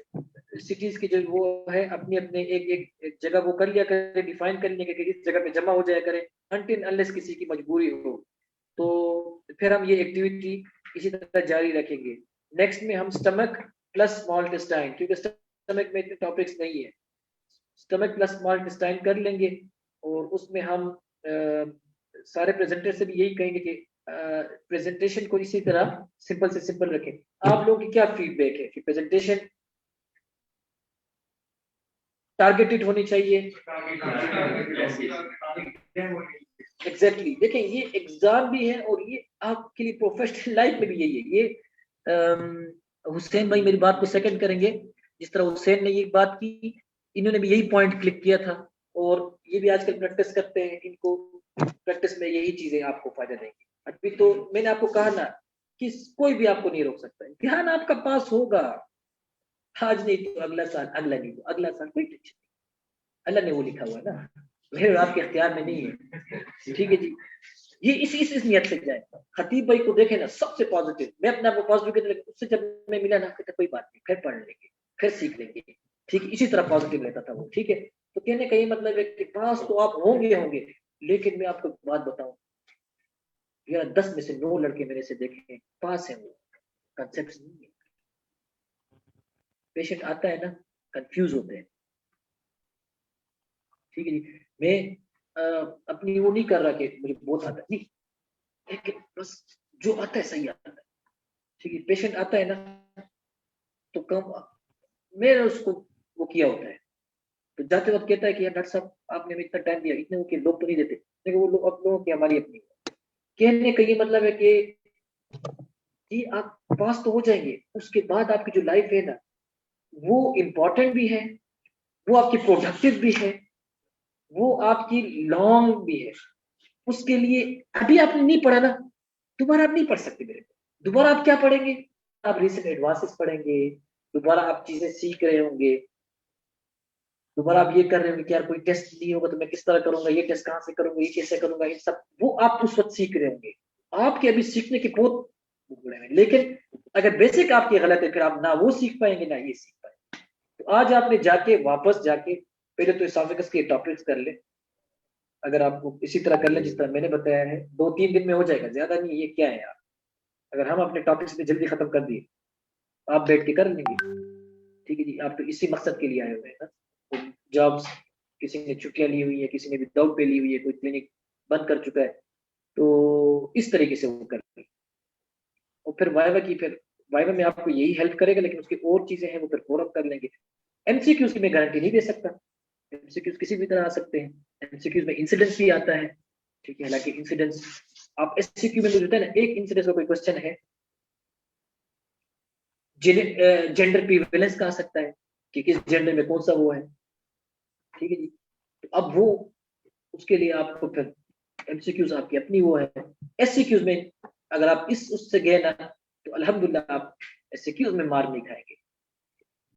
सिटीज की जो वो है, अपनी अपने एक जगह वो कर लिया करें, डिफाइन कर लिया कि इस जगह पे जमा हो जाया करें, अनटिल अनलेस किसी की मजबूरी हो। तो फिर हम ये एक्टिविटी इसी तरह जारी रखेंगे। नेक्स्ट में हम स्टमक प्लस स्मॉल इंटेस्टाइन, क्योंकि स्टमक में इतने टॉपिक्स नहीं है, स्टमक प्लस स्मॉल इंटेस्टाइन कर लेंगे। और उसमें हम सारे प्रेजेंटर से भी यही कहेंगे कि प्रेजेंटेशन को इसी तरह सिंपल से सिंपल रखें। आप लोगों की क्या फीडबैक है कि प्रेजेंटेशन टारगेटेड होनी चाहिए? एग्जैक्टली। देखें, ये एग्जाम भी है और ये आपके लिए प्रोफेशनल लाइफ में भी यही है। ये हुसैन भाई मेरी बात को सेकंड करेंगे, जिस तरह हुसैन ने ये बात की, इन्होंने भी यही पॉइंट क्लिक किया था, और ये भी आजकल प्रैक्टिस करते हैं। इनको प्रैक्टिस में यही चीजें आपको फायदा देंगी। अभी तो मैंने आपको कहा ना कि कोई भी आपको नहीं रोक सकता, ध्यान आपका पास होगा, आज नहीं तो अगला साल, अगला नहीं तो अगला साल, कोई टेंशन नहीं, अल्लाह ने वो लिखा हुआ है ना, मेरे आपके इख्तियार में नहीं है, ठीक है जी। ये इस नियत से जाए। खतीब भाई को देखे ना, सबसे पॉजिटिव, मैं अपने आप को पॉजिटिव, उससे जब मैं मिला ना, कहता कोई बात नहीं, फिर पढ़ लेंगे, फिर सीख लेंगे, ठीक है, इसी तरह पॉजिटिव लेता था वो, ठीक है। तो कहने का ये मतलब है कि पास तो आप होंगे, लेकिन मैं आपको बात बताऊं, यार 10 में से 9 लड़के मेरे से देखे पास है, वो कंसेप्ट नहीं है। पेशेंट आता है ना, कंफ्यूज होते हैं, ठीक है जी। मैं अपनी वो नहीं कर रहा कि मुझे बहुत आता है, नहीं, लेकिन बस जो आता है सही आता है, ठीक है। पेशेंट आता है ना तो कम मैंने उसको वो किया होता है, तो जाते वक्त कहता है कि यार डॉक्टर साहब आपने हमें इतना टाइम दिया, इतने वो कि लोग तो नहीं देते, लेकिन वो लोग लोगों की हमारी अपनी कहने का ये मतलब है कि आप पास तो हो जाएंगे, उसके बाद आपकी जो लाइफ है ना वो इम्पोर्टेंट भी है, वो आपकी प्रोडक्टिव भी है, वो आपकी लॉन्ग भी है। उसके लिए अभी आपने नहीं पढ़ा ना, दोबारा आप नहीं पढ़ सकते मेरे को। दोबारा आप क्या पढ़ेंगे? आप रिसेंट एडवांसेस पढ़ेंगे, दोबारा आप चीजें सीख रहे होंगे, दोबारा आप ये कर रहे होंगे कि यार कोई टेस्ट नहीं होगा तो मैं किस तरह करूंगा, ये टेस्ट कहाँ से करूंगा, ये कैसे करूंगा, ये सब वो आप उस वक्त सीख रहे होंगे। आपके अभी सीखने के बहुत गुण हैं, लेकिन अगर बेसिक आपकी गलत है फिर आप ना वो सीख पाएंगे ना ये सीख पाएंगे। तो आज आपने जाके वापस जाके पहले तो एसोफेगस के टॉपिक्स कर ले, अगर आपको इसी तरह कर ले जिस तरह मैंने बताया है, 2-3 दिन में हो जाएगा, ज्यादा नहीं। ये क्या है यार, अगर हम अपने टॉपिक्स पे जल्दी खत्म कर दिए आप बैठ के कर लेंगे, ठीक है जी। आप तो इसी मकसद के लिए आए हुए हैं ना, तो जॉब्स किसी ने छुट्टियां ली हुई है, किसी ने विदाउट पे ली हुई है, कोई क्लिनिक बंद कर चुका है, तो इस तरीके से वो कर लेंगे। और फिर वाइवा की, फिर वाइवा में आपको यही हेल्प करेगा, लेकिन उसकी और चीजें हैं वो फिर फोरम कर लेंगे। एमसीक्यूज की मैं गारंटी नहीं दे सकता, एमसीक्यूज किसी भी तरह आ सकते हैं, एमसीक्यूज में इंसिडेंस भी आता है, ठीक है। हालांकि इंसिडेंस आप एससीक्यू में होता है ना, एक इंसिडेंस का कोई क्वेश्चन है, जेंडर प्रीवेलेंस का आ सकता है कि किस जेंडर में कौन सा वो है, ठीक है जी। तो अब वो उसके लिए आपको फिर एमसीक्यूज आपकी अपनी वो है। एससीक्यूज में अगर आप इस उससे गए ना तो अल्हम्दुलिल्लाह आप एससीक्यूज में मार नहीं खाएंगे,